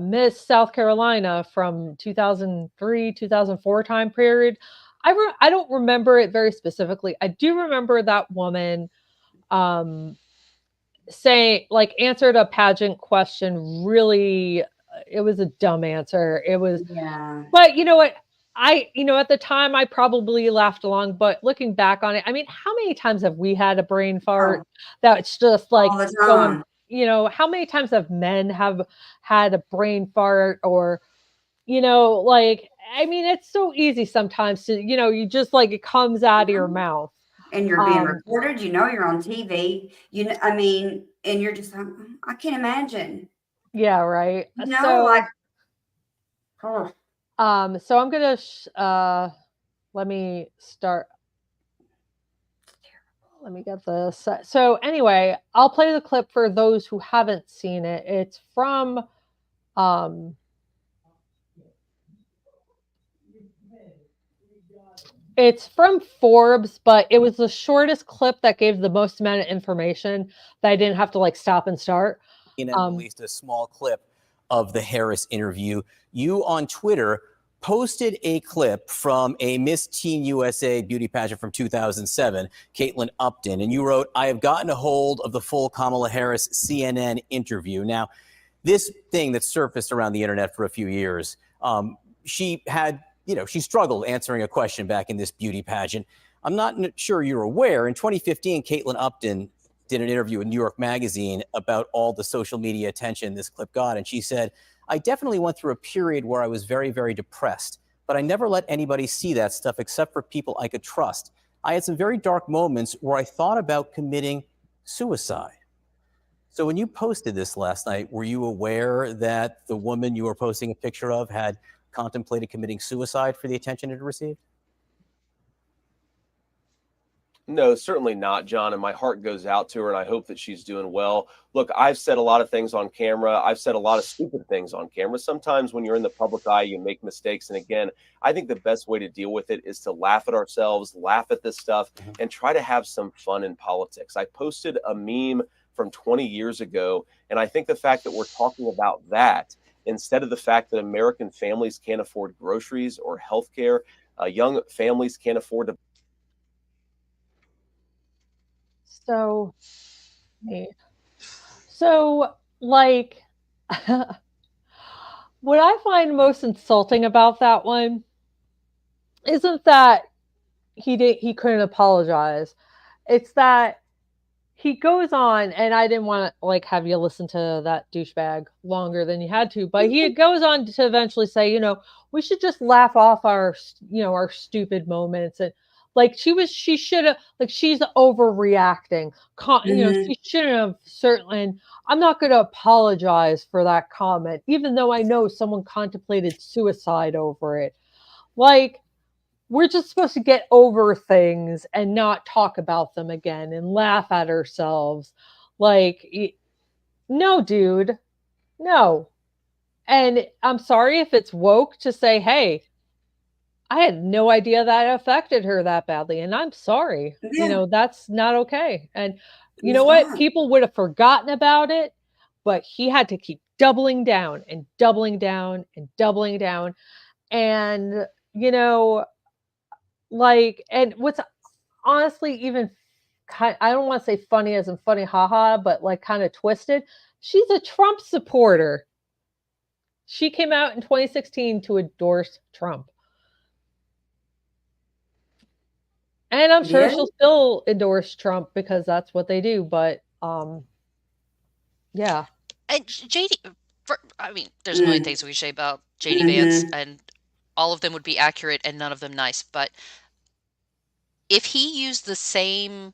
Miss South Carolina from 2003, 2004 time period. I don't remember it very specifically. I do remember that woman um, say, like, answered a pageant question really. It was a dumb answer. It was, Yeah. but you know what? At the time, I probably laughed along, but looking back on it, I mean, how many times have we had a brain Oh, fart that's just all like the going, time. how many times have men have had a brain fart, or, like, I mean, it's so easy sometimes to, you just like, it comes out of your mouth. And you're being Um, recorded, you're on TV. And you're just like, I can't imagine. yeah, right. Like, So, oh, so I'm gonna, let me start. Let me get this. So anyway, I'll play the clip for those who haven't seen it. Um it's from Forbes, but it was the shortest clip that gave the most amount of information that I didn't have to like stop and start. CNN released a small clip of the Harris interview. You on Twitter posted a clip from a Miss Teen USA beauty pageant from 2007, Caitlin Upton, and you wrote, "I have gotten a hold of the full Kamala Harris CNN interview." Now, this thing that surfaced around the internet for a few years, she had, she struggled answering a question back in this beauty pageant. I'm not sure you're aware, in 2015, Caitlin Upton did an interview with New York Magazine about all the social media attention this clip got. And she said, "I definitely went through a period where I was very, very depressed, but I never let anybody see that stuff except for people I could trust. I had some very dark moments where I thought about committing suicide." So when you posted this last night, were you aware that the woman you were posting a picture of had contemplated committing suicide for the attention it received? No, certainly not, John. And my heart goes out to her, and I hope that she's doing well. Look, I've said a lot of things on camera. I've said a lot of stupid things on camera. Sometimes when you're in the public eye, you make mistakes. And again, I think the best way to deal with it is to laugh at ourselves, laugh at this stuff, and try to have some fun in politics. I posted a meme from 20 years ago, and I think the fact that we're talking about that instead of the fact that American families can't afford groceries or healthcare, Young families can't afford to. So like, what I find most insulting about that one isn't that he couldn't apologize. It's that he goes on, and I didn't want to like have you listen to that douchebag longer than you had to, but he goes on to eventually say, we should just laugh off our, our stupid moments. And like she should have, like, she's overreacting. She shouldn't have, certainly. And I'm not going to apologize for that comment, even though I know someone contemplated suicide over it. Like, we're just supposed to get over things and not talk about them again and laugh at ourselves. Like, no, dude, no. And I'm sorry if it's woke to say, hey, I had no idea that affected her that badly. And I'm sorry. Yeah. That's not okay. And you know It's what? not. People would have forgotten about it, but he had to keep doubling down and doubling down and doubling down. And, like, and what's honestly even I don't want to say funny as in funny haha, but like kind of twisted. She's a Trump supporter. She came out in 2016 to endorse Trump. And I'm sure Yeah. she'll still endorse Trump because that's what they do, but yeah. And JD, I mean, there's a million things we could say about JD Vance, and all of them would be accurate and none of them nice. But if he used the same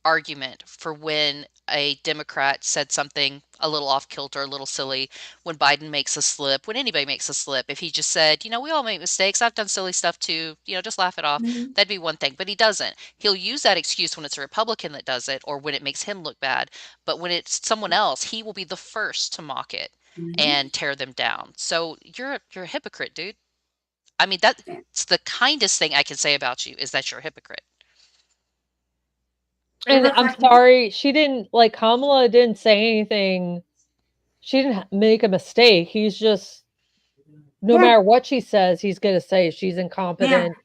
argument for when a Democrat said something a little off kilter, a little silly, when Biden makes a slip, when anybody makes a slip, if he just said, we all make mistakes, I've done silly stuff too, just laugh it off, that'd be one thing. But he doesn't. He'll use that excuse when it's a Republican that does it or when it makes him look bad. But when it's someone else, he will be the first to mock it and tear them down. So you're a hypocrite, dude. I mean, that's the kindest thing I can say about you is that you're a hypocrite. And I'm sorry, she didn't, like, Kamala didn't say anything. She didn't make a mistake. He's just, no matter what she says, he's going to say she's incompetent.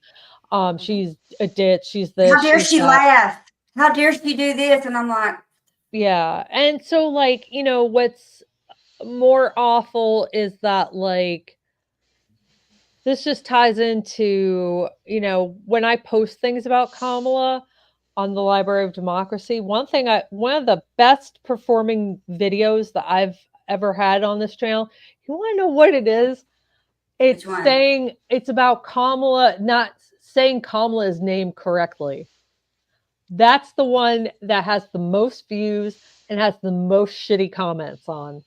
She's a ditch. She's this. How dare she's she that. laugh? How dare she do this? And I'm like, yeah. And so, like, what's more awful is that, like, this just ties into, when I post things about Kamala on the Library of Democracy, one of the best performing videos that I've ever had on this channel, you want to know what it is? It's about Kamala, not saying Kamala's name correctly. That's the one that has the most views and has the most shitty comments on.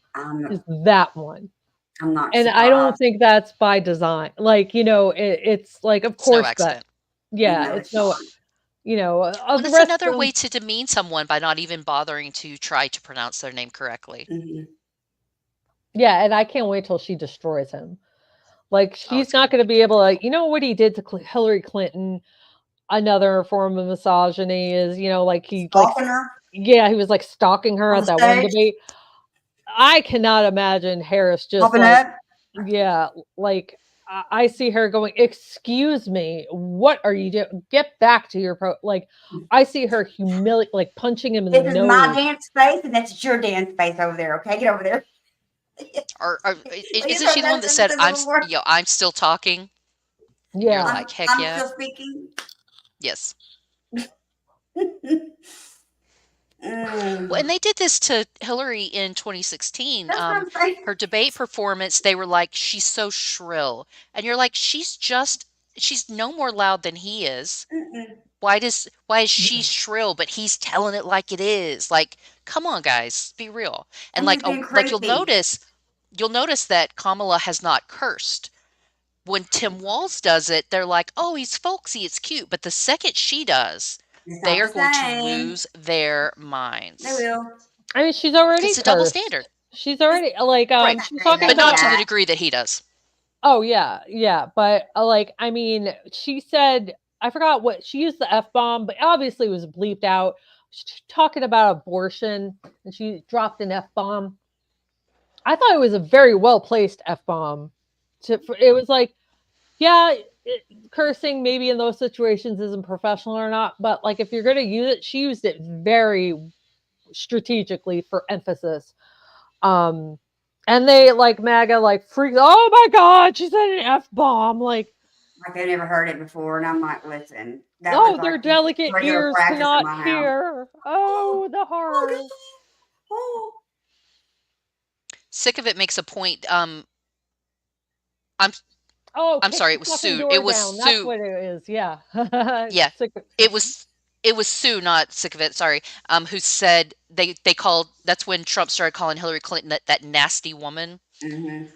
Is that one. I'm not And surprised. I don't think that's by design. Like, it's like, of course, no accident. It's no, well, it's another way to demean someone by not even bothering to try to pronounce their name correctly. Yeah, and I can't wait till she destroys him. Like, she's not going to be able to, what he did to Hillary Clinton, another form of misogyny is, like, he stalking her. Yeah, he was like stalking her at that one debate. I cannot imagine Harris just popping up. Yeah, like, I see her going, excuse me, what are you doing? Get back to your like, I see her like punching him in the nose. This is my dance space, and that's your dance space over there. Okay, get over there. Isn't she the one that said, I'm still talking? Yeah. You're like, heck yeah. I'm still speaking. Yes. Well, and they did this to Hillary in 2016. Her debate performance, they were like, she's so shrill. And you're like, she's no more loud than he is. Why is she shrill, but he's telling it like it is? Like, come on, guys, be real. And like you'll notice that Kamala has not cursed. When Tim Walz does it, they're like, oh, he's folksy, it's cute. But the second she does, they are going to lose their minds. They will. I mean, she's already It's a double standard. She's already like, right. she's talking but not to the degree that he does. Oh yeah, but like, I mean, she said, I forgot what she used, the F-bomb, but obviously it was bleeped out. She's talking about abortion, and she dropped an F-bomb. I thought it was a very well placed F-bomb. It was like, yeah, cursing maybe in those situations isn't professional or not, but like if you're going to use it, she used it very strategically for emphasis. Um, and they like MAGA like freaked. Oh my God, she said an F bomb. Like, I never heard it before, and I'm like, listen, that was oh, like their delicate regular ears practice in cannot my house. hear. Oh, the horror. Oh, Sick of it makes a point. I'm Oh, I'm kick sorry, the it was fucking Sue. It door was down. That's Sue. what it is. Yeah. Yeah. Sick. It was it was Sue, not sick of it, sorry, who said they called that's when Trump started calling Hillary Clinton that nasty woman mm-hmm.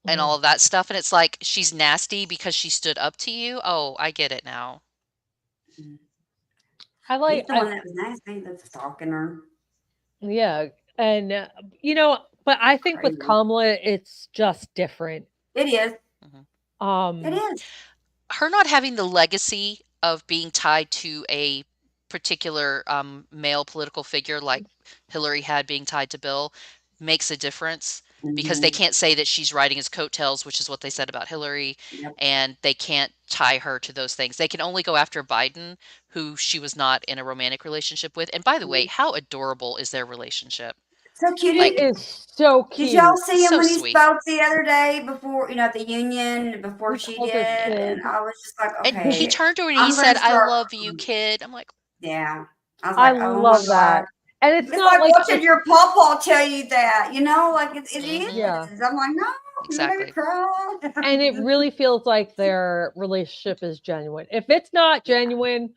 and all of that stuff. And it's like she's nasty because she stood up to you. Oh, I get it now. I He's like. the one that was nasty that's stalking her. Yeah, and but I think with Crazy. Kamala, it's just different. It is. Mhm. It Um, is. Her not having the legacy of being tied to a particular male political figure like Hillary had being tied to Bill makes a difference because they Mm-hmm. can't say that she's riding his coattails, which is what they said about Hillary, Yep. and they can't tie her to those things. They can only go after Biden, who she was not in a romantic relationship with. And by the way, how adorable is their relationship? So cute. it Like, is so Did y'all cute. see him so when he sweet. spoke the other day before, at the union before He she calls her did? And kid. I was just like, And he okay, turned to her and he I'm going said, to I start. love you, kid. I'm like, Yeah. I was I like, oh my love God. that, and it's It's not like like watching it's your pawpaw tell you that, like it mm-hmm, yeah, is. I'm like, no, you made me exactly. cry. and it really feels like their relationship is genuine. If it's not Yeah. genuine,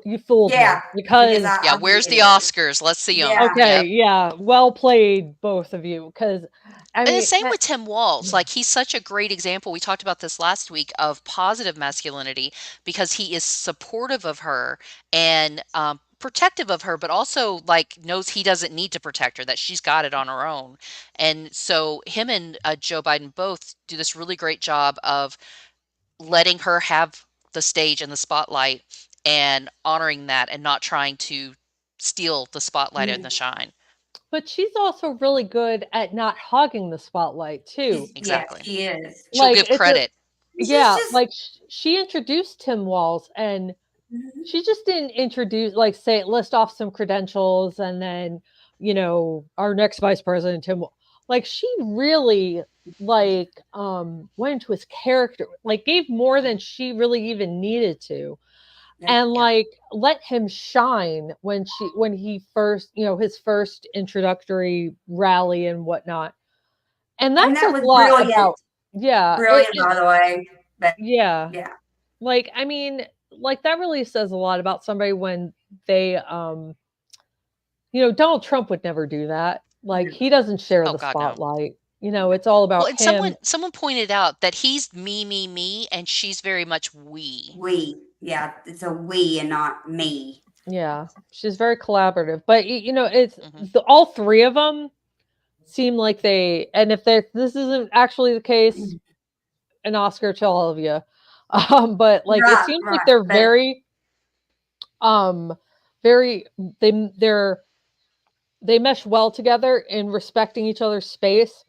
you fooled me Yeah. Because because Yeah, I think where's it the is. Oscars? Let's see them. Yeah. okay, Yep. yeah, well played, both of you. Because I And the mean, same with Tim Walz. Like he's such a great example. We talked about this last week of positive masculinity because he is supportive of her and protective of her, but also like knows he doesn't need to protect her, that she's got it on her own. And so him and Joe Biden both do this really great job of letting her have the stage and the spotlight and honoring that and not trying to steal the spotlight and Mhm. the shine. but she's also really good at not hogging the spotlight too. Yeah, Exactly. she is. She'll Like give it's a credit. She's yeah, just like she introduced Tim Walz, and mhm. she just didn't introduce like say list off some credentials and then our next vice president Tim. Like she really like went into his character, like gave more than she really even needed to, Yep. and Yep. like let him shine when he first his first introductory rally and whatnot, and that And that says was a lot brilliant. about yeah Brilliant, by the way. But yeah, yeah. like I mean, like that really says a lot about somebody when they Donald Trump would never do that. Like he doesn't share Oh the God, no. spotlight. It's all Well, about and him. someone pointed out that he's me, and she's very much we. We. Yeah, it's a we and not me. Yeah, she's very collaborative, but it's Hmm. all three of them seem like they. And if this isn't actually the case, an Oscar to all of you. But like it Right, seems like right. they're But um, very they mesh well together in respecting each other's space,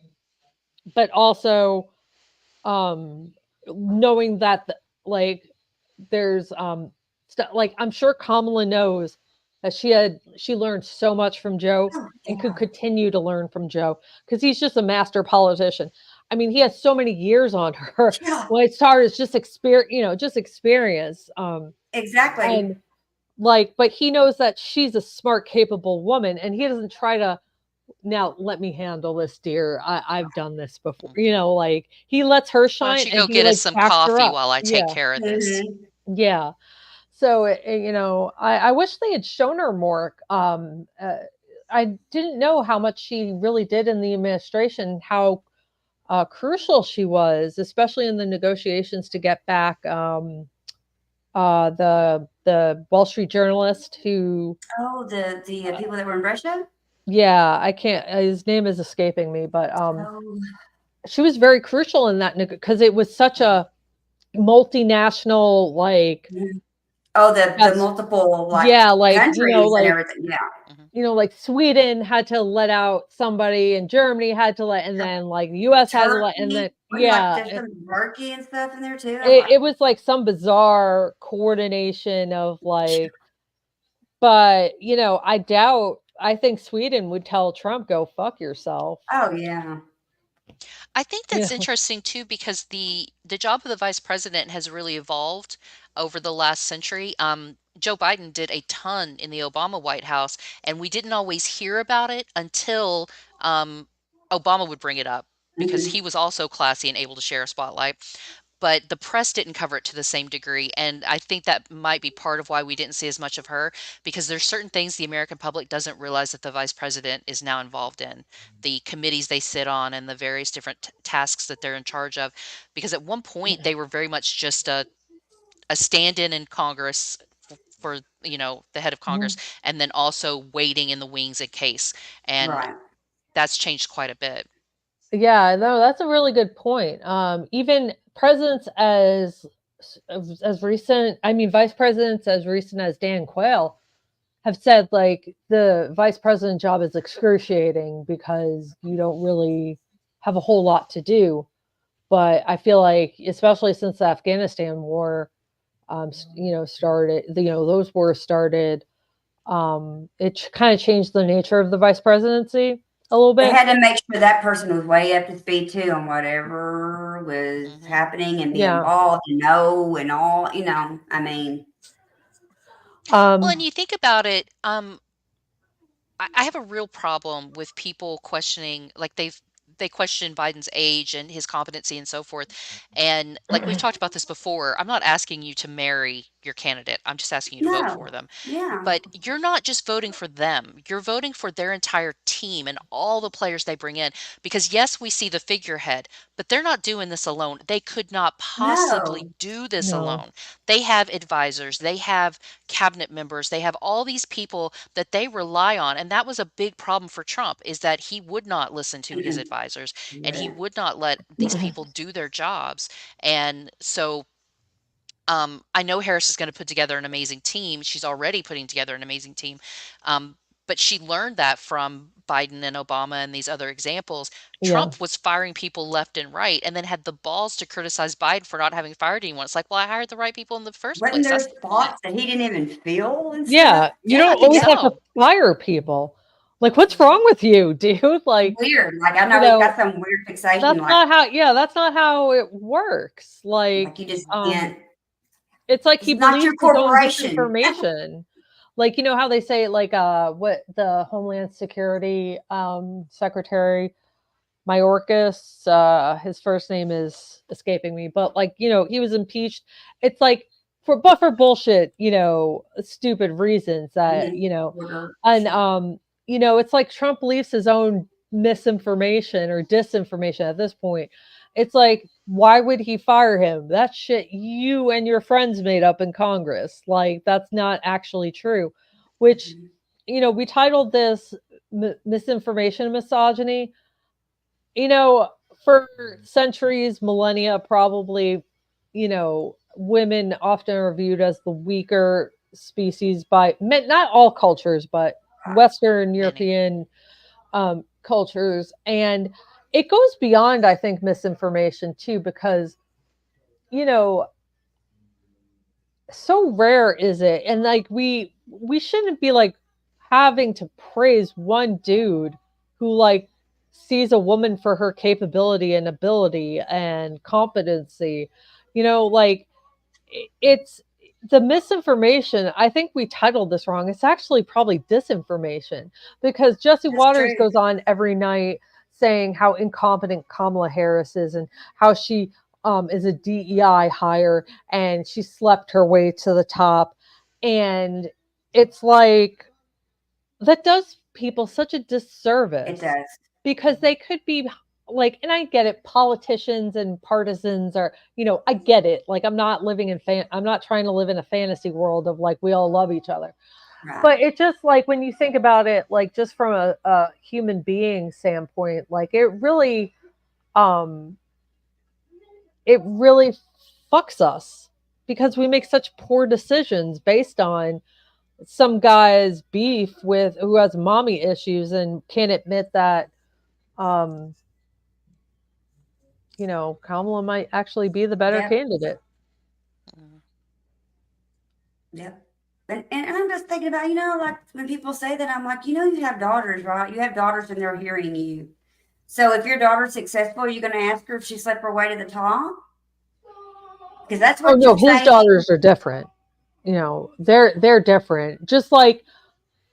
but also knowing that like there's like I'm sure Kamala knows that she learned so much from Joe oh, and could yeah. continue to learn from Joe because he's just a master politician. I mean, he has so many years on her. Yeah, Well, it's hard. It's just experience, just experience. exactly. And like, but he knows that she's a smart, capable woman, and he doesn't try to now let me handle this, dear. I've done this before. Like he lets her Why don't shine you and go he get us like some backs her coffee up. while I take Yeah. care of this? Mhm. Yeah. So I wish they had shown her more. I didn't know how much she really did in the administration, how crucial she was, especially in the negotiations to get back the Wall Street journalist who Oh, the people that were in Russia? yeah, I can't his name is escaping me, but Oh, she was very crucial in that because it was such a multinational like mhm. Oh, the multiple yeah, like countries and everything. Yeah, like Sweden had to let out somebody, and Germany had to let, and then like the U.S. had to let, and then Turkey. Like there's some Turkey and stuff in there too. it was like some bizarre coordination of like, but I think Sweden would tell Trump, go fuck yourself. Oh yeah. I think that's interesting too because the job of the vice president has really evolved over the last century. Joe Biden did a ton in the Obama White House, and we didn't always hear about it until Obama would bring it up because he was also classy and able to share a spotlight. But the press didn't cover it to the same degree, and I think that might be part of why we didn't see as much of her, because there's certain things the American public doesn't realize that the vice president is now involved in, the committees they sit on and the various different tasks that they're in charge of. Because at one point they were very much just a stand-in in Congress for the head of Congress, and then also waiting in the wings in case, and that's changed quite a bit. Yeah, no, that's a really good point. Even presidents as recent, I mean, vice presidents as recent as Dan Quayle have said like the vice president job is excruciating because you don't really have a whole lot to do. But I feel like, especially since the Afghanistan war, started, those wars started, it kind of changed the nature of the vice presidency a little They bit. had to make sure that person was way up to speed too on whatever was happening and be involved and know and all, I mean. Well, and you think about it, I have a real problem with people questioning, like they question Biden's age and his competency and so forth. And like we've talked about this before, I'm not asking you to marry your candidate. I'm just asking you to vote for No. them. Yeah. But you're not just voting for them. You're voting for their entire team and all the players they bring in. Because yes, we see the figurehead, but they're not doing this alone. They could not possibly No. do this No. alone. They have advisors, they have cabinet members, they have all these people that they rely on. And that was a big problem for Trump, is that he would not listen to his advisors and he would not let these people do their jobs. And so I know Harris is going to put together an amazing team. She's already putting together an amazing team. But she learned that from Biden and Obama and these other examples. Trump was firing people left and right and then had the balls to criticize Biden for not having fired anyone. It's like, well, I hired the right people in the first Wasn't place. there That's the point. spots that he didn't even feel and Yeah, stuff? you Yeah, I don't think always have to so. fire people. Like, what's wrong with you, dude? Like, Weird. Like I know he's got some weird fixation. that's Like not how. Yeah, that's not how it works. Like, you just can't. it's like It's he not your believes his own corporation. disinformation. Like, you know how they say, like, what the Homeland Security Secretary Mayorkas, his first name is escaping me, but like, he was impeached. It's like for bullshit, stupid reasons that, and it's like Trump believes his own misinformation or disinformation at this point. It's like, why would he fire him? That shit you and your friends made up in Congress. Like, that's not actually true. Which, we titled this Misinformation Misogyny. For centuries, millennia, probably, women often are viewed as the weaker species by not all cultures, but Western Many. European cultures. And it goes beyond, I think, misinformation too, because, you know, so rare is it. And like, we shouldn't be like having to praise one dude who like sees a woman for her capability and ability and competency. Like, it's the misinformation. I think we titled this wrong. It's actually probably disinformation, because Jesse That's Waters true. goes on every night saying how incompetent Kamala Harris is and how she is a DEI hire and she slept her way to the top. And it's like, that does people such a It disservice, does. because they could be like, and I get it, politicians and partisans are, I get it. Like, I'm not trying to live in a fantasy world of like we all love each other. Right. But it just, like, when you think about it, like, just from a human being standpoint, like, um it really fucks us. because we make such poor decisions based on some guy's beef with who has mommy issues and can't admit that um Kamala might actually be the better Yep. candidate. Mhm. Yep. And I'm just thinking about, like when people say that, I'm like, you have daughters, right? You have daughters and they're hearing you. So if your daughter's successful, are you going to ask her if she slept her way to the top? Because that's Oh what no, you're his saying. daughters are different. They're different. Just like,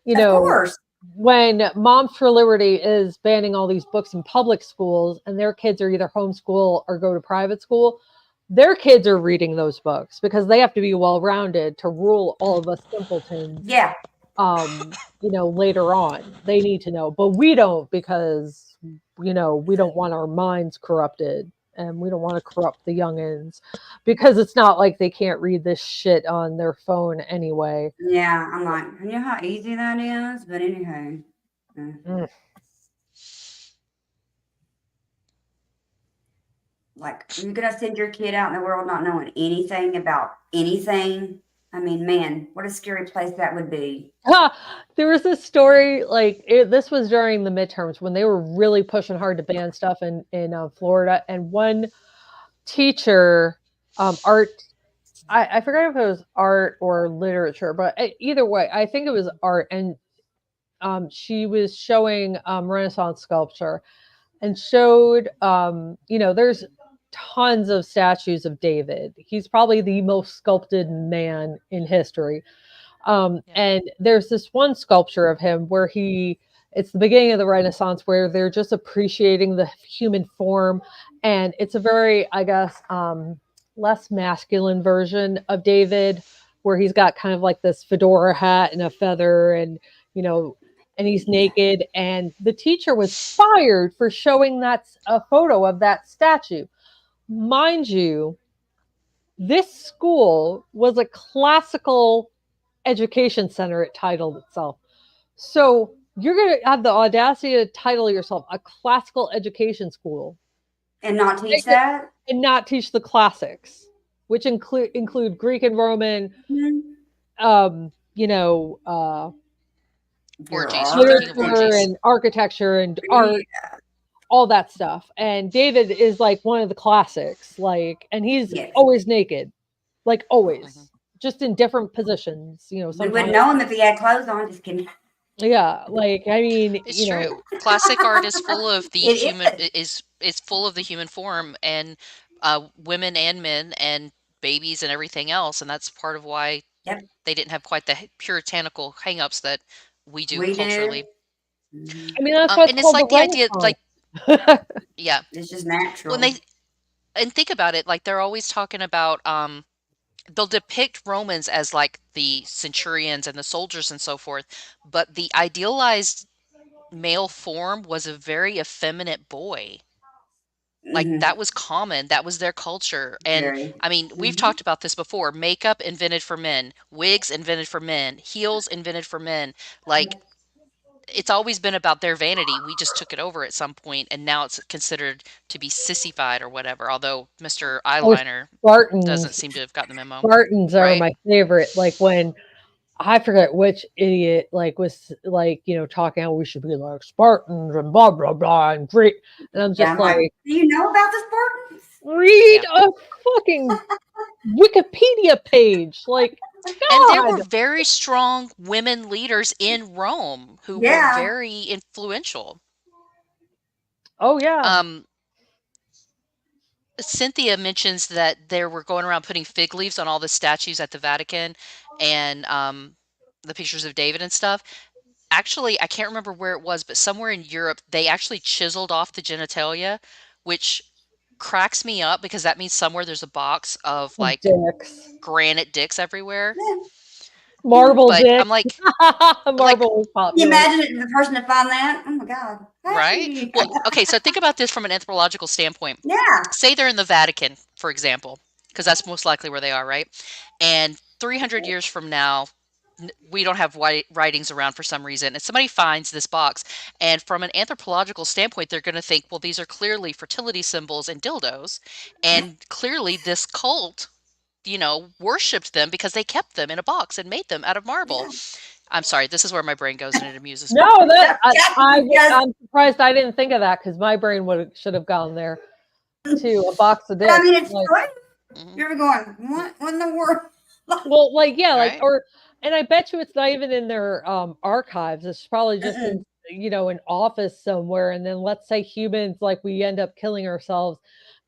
you Of know, course. when Moms for Liberty is banning all these books in public schools and their kids are either homeschool or go to private school, their kids are reading those books because they have to be well rounded to rule all of us simpletons. Yeah. Later on, they need to know, but we don't because we don't want our minds corrupted and we don't want to corrupt the youngins because it's not like they can't read this shit on their phone anyway. Yeah. I'm like, you know how easy that is? But anyhow. Mm. Like, you're going to send your kid out in the world not knowing anything about anything. I mean, man, what a scary place that would be. There was this story this was during the midterms when they were really pushing hard to ban stuff in Florida, and one teacher, art, I forget if it was art or literature, but either way, I think it was art, and she was showing Renaissance sculpture and showed there's tons of statues of David. He's probably the most sculpted man in history. Yeah. And there's this one sculpture of him where it's the beginning of the Renaissance where they're just appreciating the human form. And it's a very, I guess, less masculine version of David, where he's got kind of like this fedora hat and a feather you know, and he's naked. And the teacher was fired for showing a photo of that statue. Mind you, this school was a classical education center, it titled itself. So you're going to have the audacity to title yourself a classical education school And not teach that? and not teach the classics, which include Greek and Roman, Mm-hmm. um, you know, uh, Your Orgies. Speaking art. of literature orgies. and architecture and art, all that stuff. And David is like one of the classics, and he's Yes. always naked, like always, Mhm. just in different positions. We wouldn't Sometimes, know him if he had clothes on. Just kidding. yeah. I mean, It's true. Classic art is full of the It human is. is full of the human form and women and men and babies and everything else, and that's part of why Yep. they didn't have quite the puritanical hangups that we do We do. culturally. Mm-hmm. I mean, that's why it's And it's called the like the idea, like, Renaissance. yeah, It's just when natural. they and think about it, like they're always talking about they'll depict Romans as like the centurions and the soldiers and so forth, but the idealized male form was a very effeminate boy. Like Mm-hmm. that was common, that was their culture. And Very. I mean, we've Mm-hmm. talked about this before. Makeup invented for men, wigs invented for men, heels invented for men. Like it's always been about their vanity. We just took it over at some point and now it's considered to be sissified or whatever, although Mr. Or Eyeliner doesn't Spartans. seem to have gotten the memo. Spartans are Right? my favorite. Like when I forget which idiot was talking how we should be like Spartans and blah blah blah and great, and I'm Yeah, just I'm like, like, do you know about the Spartans? read Yeah. a fucking Wikipedia page. Like, And there God. were very strong women leaders in Rome who were Yeah. very influential. Oh yeah. Um, Cynthia mentions that they were going around putting fig leaves on all the statues at the Vatican and the pictures of David and stuff. Actually, I can't remember where it was, but somewhere in Europe, they actually chiseled off the genitalia, which cracks me up because that means somewhere there's a box of like Dicks. granite dicks everywhere. Yeah. Marble But I'm dick. like, Marble is Can you popular. imagine the person to find that? Oh my God. right? Hey. Well, okay, so think about this from an anthropological standpoint. Yeah. Say they're in the Vatican, for example, because that's most likely where they are, right? And 300 years from now, we don't have writings around for some reason, and somebody finds this box, and from an anthropological standpoint, they're going to think, well, these are clearly fertility symbols and dildos, and clearly this cult worshipped them because they kept them in a box and made them out of marble. Yeah. I'm sorry, this is where my brain goes and it amuses me. No, Yeah, because I'm surprised I didn't think of that because my brain should have gone there to a box of but I dicks. mean, it's Like, true. Hmm. You're going, what in the world? well, like yeah, like Right? or and I bet you it's not even in their archives. It's probably just Mm-mm. in an office somewhere. And then let's say humans like we end up killing ourselves,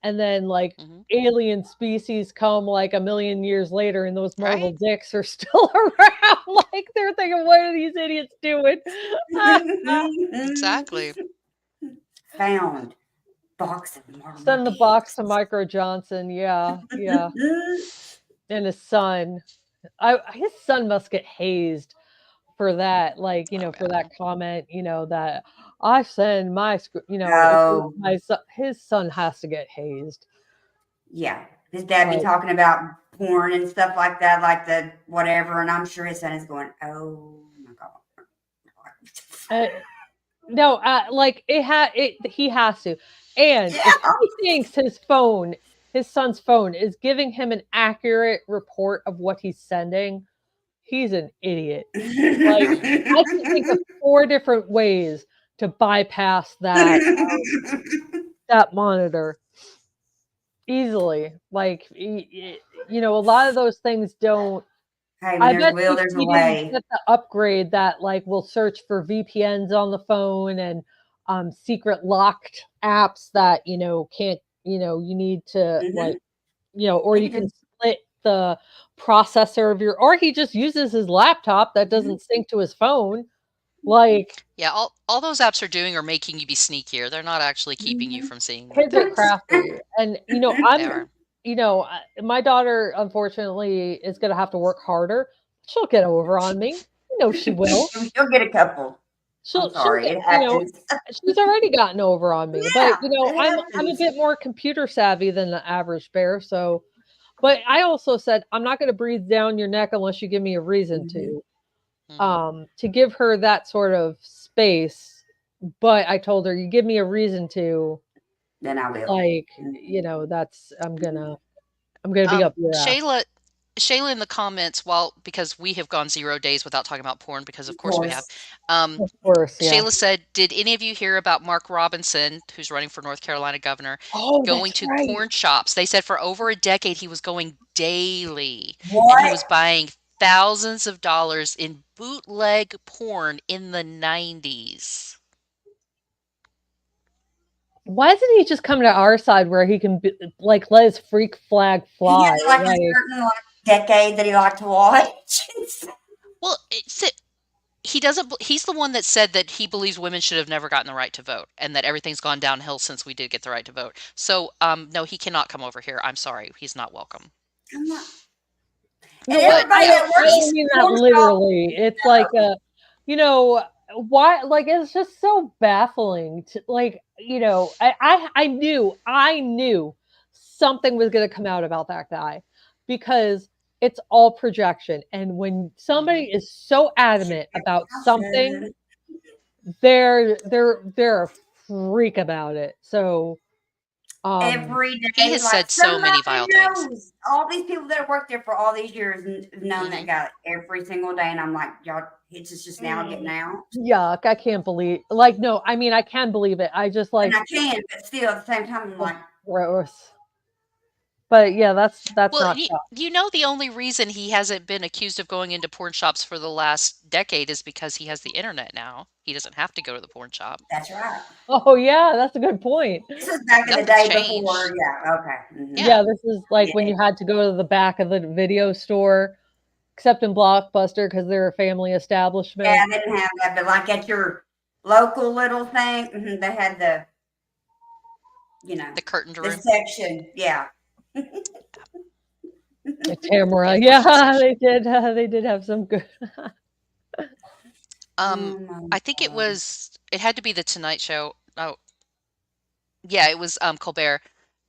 and then like Hmm. alien species come like a million years later, and those marble Right? dicks are still around. Like they're thinking, what are these idiots doing? Exactly. Found box of marble Send the box dicks. to Micro Johnson. Yeah, yeah, and his son. His son must get hazed for that, like, Oh for that yeah. comment, that I send my, if Oh, my son, his son has to get hazed. yeah. His dad be Like, talking about porn and stuff like that, like the whatever, and I'm sure his son is going, "Oh my god." uh, no, like he has to. And if Yeah. he thinks his son's phone is giving him an accurate report of what he's sending, he's an idiot. Like, I can think of 4 different ways to bypass that monitor easily. Like, a lot of those things don't. Hey, when I there's bet will, you there's a he didn't way. get the upgrade that, like, will search for VPNs on the phone and, secret locked apps that, can't you need to, like, Hmm. or He you could can just, split the processor of your, or he just uses his laptop that mhm. doesn't sync to his phone. Like, Yeah, all those apps are doing are making you be sneakier. They're not actually keeping you Mhm. from seeing them. kids are crafty. And, They are. my daughter, unfortunately, is going to have to work harder. She'll get over on me. She will. You'll get a couple. I'm She'll sorry, get, it happens. she's already gotten over on me. But, Yeah, it I'm a happens. bit more computer savvy than the average bear. So, but I also said, I'm not going to breathe down your neck unless you give me a reason Hmm. Hmm. to give her that sort of space. But I told her, you give me a reason to, Then I will. like, Mhm. that's, I'm gonna be up your ass. Shayla in the comments, because we have gone 0 days without talking about porn, because of Of course we have. course. Um, Of course, yeah. Shayla said, "Did any of you hear about Mark Robinson, who's running for North Carolina governor, Oh, going that's to right. porn shops?" They said for over a decade he was going daily, and he What? was buying thousands of dollars in bootleg porn in the 90s. Why doesn't he just come to our side where he can like let his freak flag He fly? had like a Like, certain like decade that he liked to watch. Well, he doesn't. He's the one that said that he believes women should have never gotten the right to vote, and that everything's gone downhill since we did get the right to vote. So, no, he cannot come over here. I'm sorry, he's not welcome. I'm like, and no, But everybody that I works don't he's at mean the that porn shop literally. It's like you know, why? Like, it's just so baffling. To, like, I knew something was going to come out about that guy because it's all projection. And when somebody mhm. is so should adamant get about something, houses. they're a freak about it. So, um, Every He day, has like said so many somebody vile things. knows. All these people that have worked there for all these years have known that Hmm. guy every single day, and I'm like, y'all, it's just now getting out, yuck! I can't believe. Like, no, I mean, I can believe it. I just and like, I can, but still at the same time, I'm ugh, like, gross. But yeah, that's Well, not tough. the only reason he hasn't been accused of going into porn shops for the last decade is because he has the internet now. He doesn't have to go to the porn shop. that's right. Oh yeah, that's a good point. This was back in the Nothing's day before, changed. yeah, okay, Yeah. Yeah, this is like when yeah, you had to go to the back of the video store, except in Blockbuster because they're a family yeah. establishment. They didn't have that, but like at your local little thing, they had the, you know, The curtained the room. section, yeah. The Tamara, Yeah, the porn yeah, section. they did. They did have some good. Um, Oh my I think god. it had to be the Tonight Show. Oh, yeah, it was Colbert.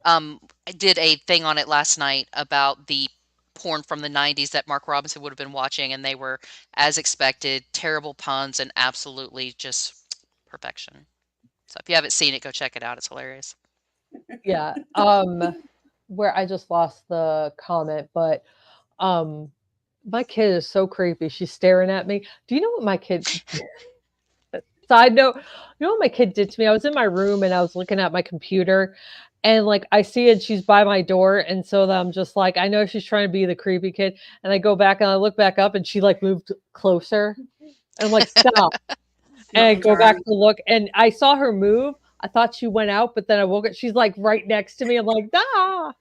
I did a thing on it last night about the porn from the 90s that Mark Robinson would have been watching, and they were, as expected, terrible puns and absolutely just perfection. So if you haven't seen it, go check it out. It's hilarious. Yeah. where I just lost the comment, but um my kid is so creepy. She's staring at me. Do you know what my kid side note, you know what my kid did to me? I was in my room and I was looking at my computer and like I see it, she's by my door. And so I'm just like, I know she's trying to be the creepy kid. And I go back and I look back up and she like moved closer. And I'm like, stop. And I Looking go back turn. to look and I saw her move. I thought she went out, but then I woke up. She's like right next to me. I'm like, ah.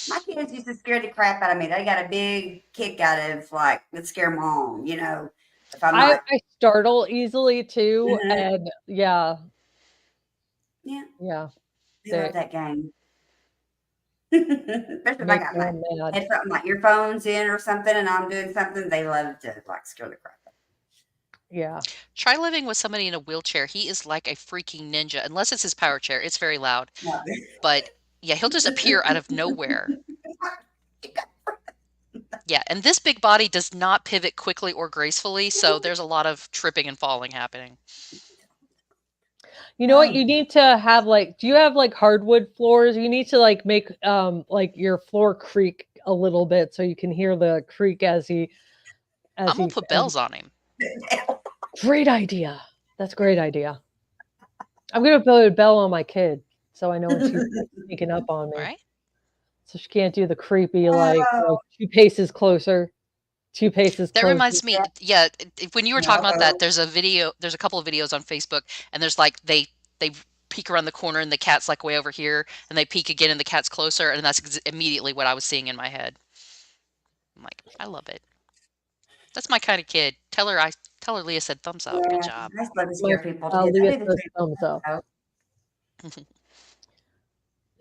My kids used to scare the crap out of me. They got a big kick out of like it scare mom, if I'm not. I startle easily too. Mhm. And yeah, Yeah, yeah. they love They that game. Especially if I make got me my mad. headphone, my earphones in or something, and I'm doing something. They love to like scare the crap out Yeah. Try living with somebody in a wheelchair. He is like a freaking ninja, unless it's his power chair. It's very loud. of But yeah, he'll just appear out of nowhere. me. Yeah, and this big body does not pivot quickly or gracefully, so there's a lot of tripping and falling happening. You know what? You need to have like, do you have like hardwood floors? You need to like make like your floor creak a little bit so you can hear the creak I'm gonna put bells on him. great idea. That's a great idea. I'm gonna put a bell on my kid so I know when she's like, sneaking up on All me. right. So she can't do the creepy like, Oh, 2 paces closer, 2 paces That closer. reminds me, yeah, when you were talking about that, no. there's a couple of videos on Facebook, and there's like they peek around the corner and the cat's like way over here, and they peek again and the cat's closer, and that's immediately what I was seeing in my head. I'm like, I love it. That's my kind of kid. Tell her Leah said thumbs up. Good Yeah, job. I just love to My scare people too. I Leah do the says same. thumbs up. So,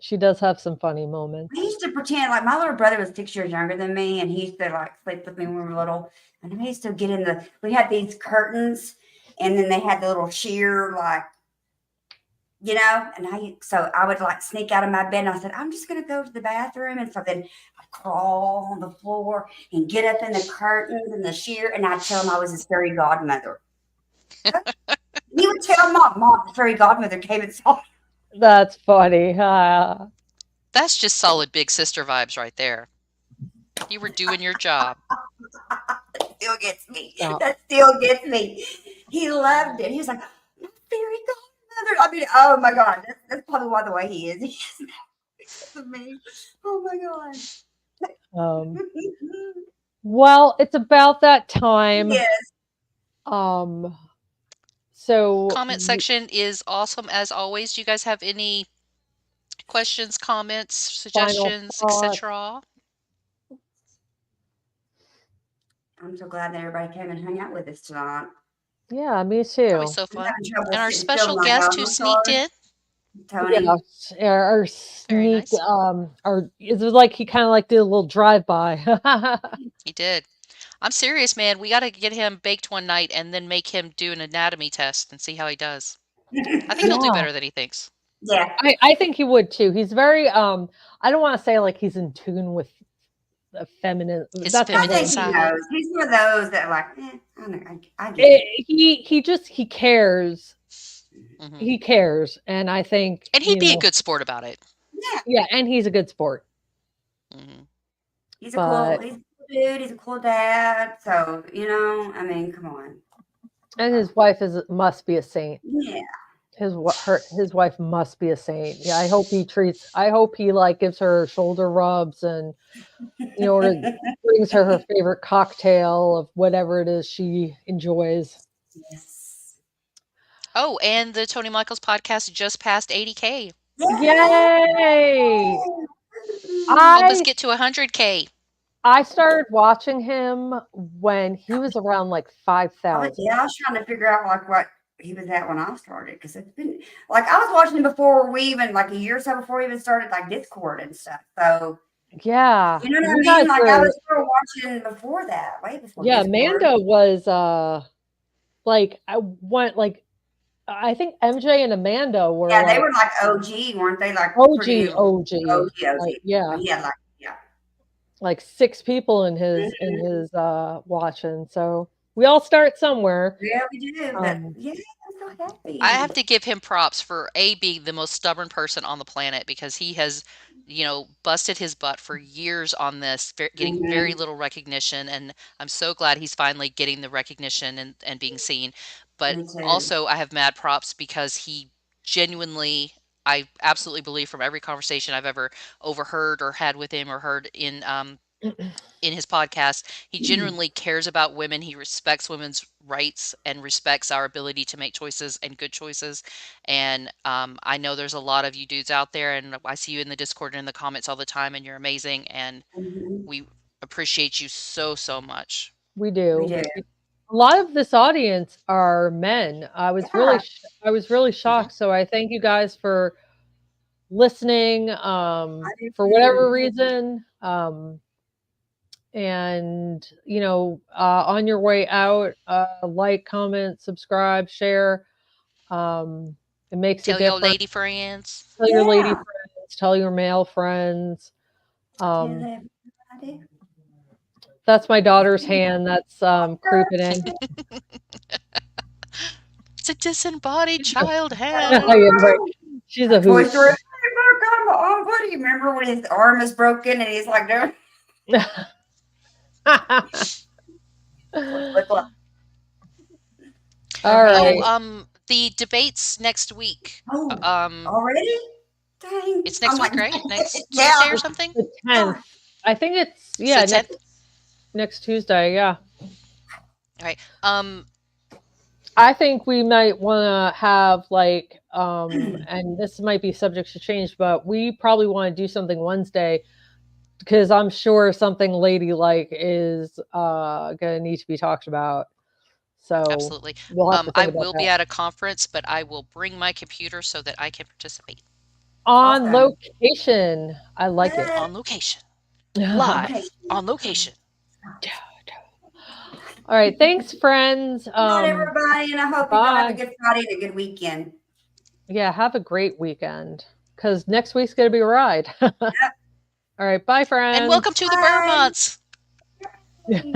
She does have some funny moments. I used to pretend like my little brother was 6 years younger than me, and he used to like sleep with me when we were little. And I used to get in we had these curtains, and then they had the little sheer like, so I would like sneak out of my bed and I said, I'm just going to go to the bathroom. And so then I'd crawl on the floor and get up in the curtains and the sheer, and I'd tell him I was his fairy godmother. He would tell mom, the fairy godmother came and saw me. That's funny. That's just solid big sister vibes right there. You were doing your job. That still gets me. Stop. That still gets me. He loved it. He was like, my fairy godmother. I mean, oh my God. That's probably why the way he is. He's because of me. Oh my Um, God. well, it's about that time. Yes. So Comment section is awesome as always. Do you guys have any questions, comments, final suggestions, thought. etc.? I'm so glad that everybody came and hung out with us tonight. Yeah, me Always too. so I'm fun. having trouble And our sitting still special in my guest house. who I'm sneaked sorry, in. Tony. Yeah, our Very sneak, nice. or it was like he kind of like did a little drive by. He did. I'm serious, man. We got to get him baked one night and then make him do an anatomy test and see how he does. I think he'll do Yeah, better than he thinks. Yeah. I think he would too. He's very I don't want to say like he's in tune with the feminine. His That's not I feminine what think he side. knows. He's one of those that like, I know, I get it. he cares. Hmm. He cares, and I think And he'd be a good sport about it. Yeah. yeah, and he's a good sport. Hmm. He's a But cool dude. He's a cool dad. So, I mean, come on. and his wife must be a saint. Yeah. His wife must be a saint. Yeah, I hope he like gives her shoulder rubs and or brings her favorite cocktail of whatever it is she enjoys. Yes. Oh, and the Tony Michaels podcast just passed 80K. Yay! Help us I get to 100K. I started watching him when he was around like 5,000. I was trying to figure out like what he was at when I started because it's been like I was watching him before we even like a year or so before we even started like Discord and stuff. So Yeah. you know what I You mean? guys Like I were was still watching before that, way before Yeah, Discord. Amanda was like I think MJ and Amanda were Yeah, they like were like OG, weren't they? Like pretty OG. OG. Like, yeah, But yeah, like yeah. like 6 people in Mhm. his watching. So we all start somewhere. Yeah, we do. But Um, yeah, I'm so happy. I have to give him props for being the most stubborn person on the planet, because he has, busted his butt for years on this, getting very Mhm. little recognition, and I'm so glad he's finally getting the recognition and being seen. But Me too. also, I have mad props because he genuinely, I absolutely believe from every conversation I've ever overheard or had with him or heard in his podcast, he genuinely cares about women. He respects women's rights and respects our ability to make choices and good choices. And I know there's a lot of you dudes out there, and I see you in the Discord and in the comments all the time, and you're amazing. And Mhm. we appreciate you so, so much. we We do. do. A lot of this audience are men. Yeah. I was really Hmm. shocked. So I thank you guys for listening. I do For whatever too. reason. And on your way out, like, comment, subscribe, share. It makes a Tell your difference. lady friends. Tell your lady Yeah. friends, tell your male friends. Tell Um, everybody. that's my daughter's hand that's creeping in. It's a disembodied child Yeah, hand. right. She's a Toy hoot. Story. What do you remember when his arm is broken and he's like, no, look, look. All Oh, right. Okay. the debates next week. Oh, Um, already? Dang. it's I'm next like, week, right? Next yeah. Tuesday or something? The 10th. I think it's It's the yeah, 10th. next Tuesday, yeah. All right. I think we might want to have like and this might be subject to change, but we probably want to do something Wednesday because I'm sure something ladylike is going to need to be talked about. So Absolutely. we'll have to I think about will be that. at a conference, but I will bring my computer so that I can participate On Awesome. location. I like it. Yeah, on location, on live location. on location. All right. Thanks, friends. Good night, everybody, and I hope you all have a Bye. good Friday and a good weekend. Yeah, have a great weekend because next week's going to be a ride. All right. Bye, And welcome friends. to the Bear Bye. Months. Yay.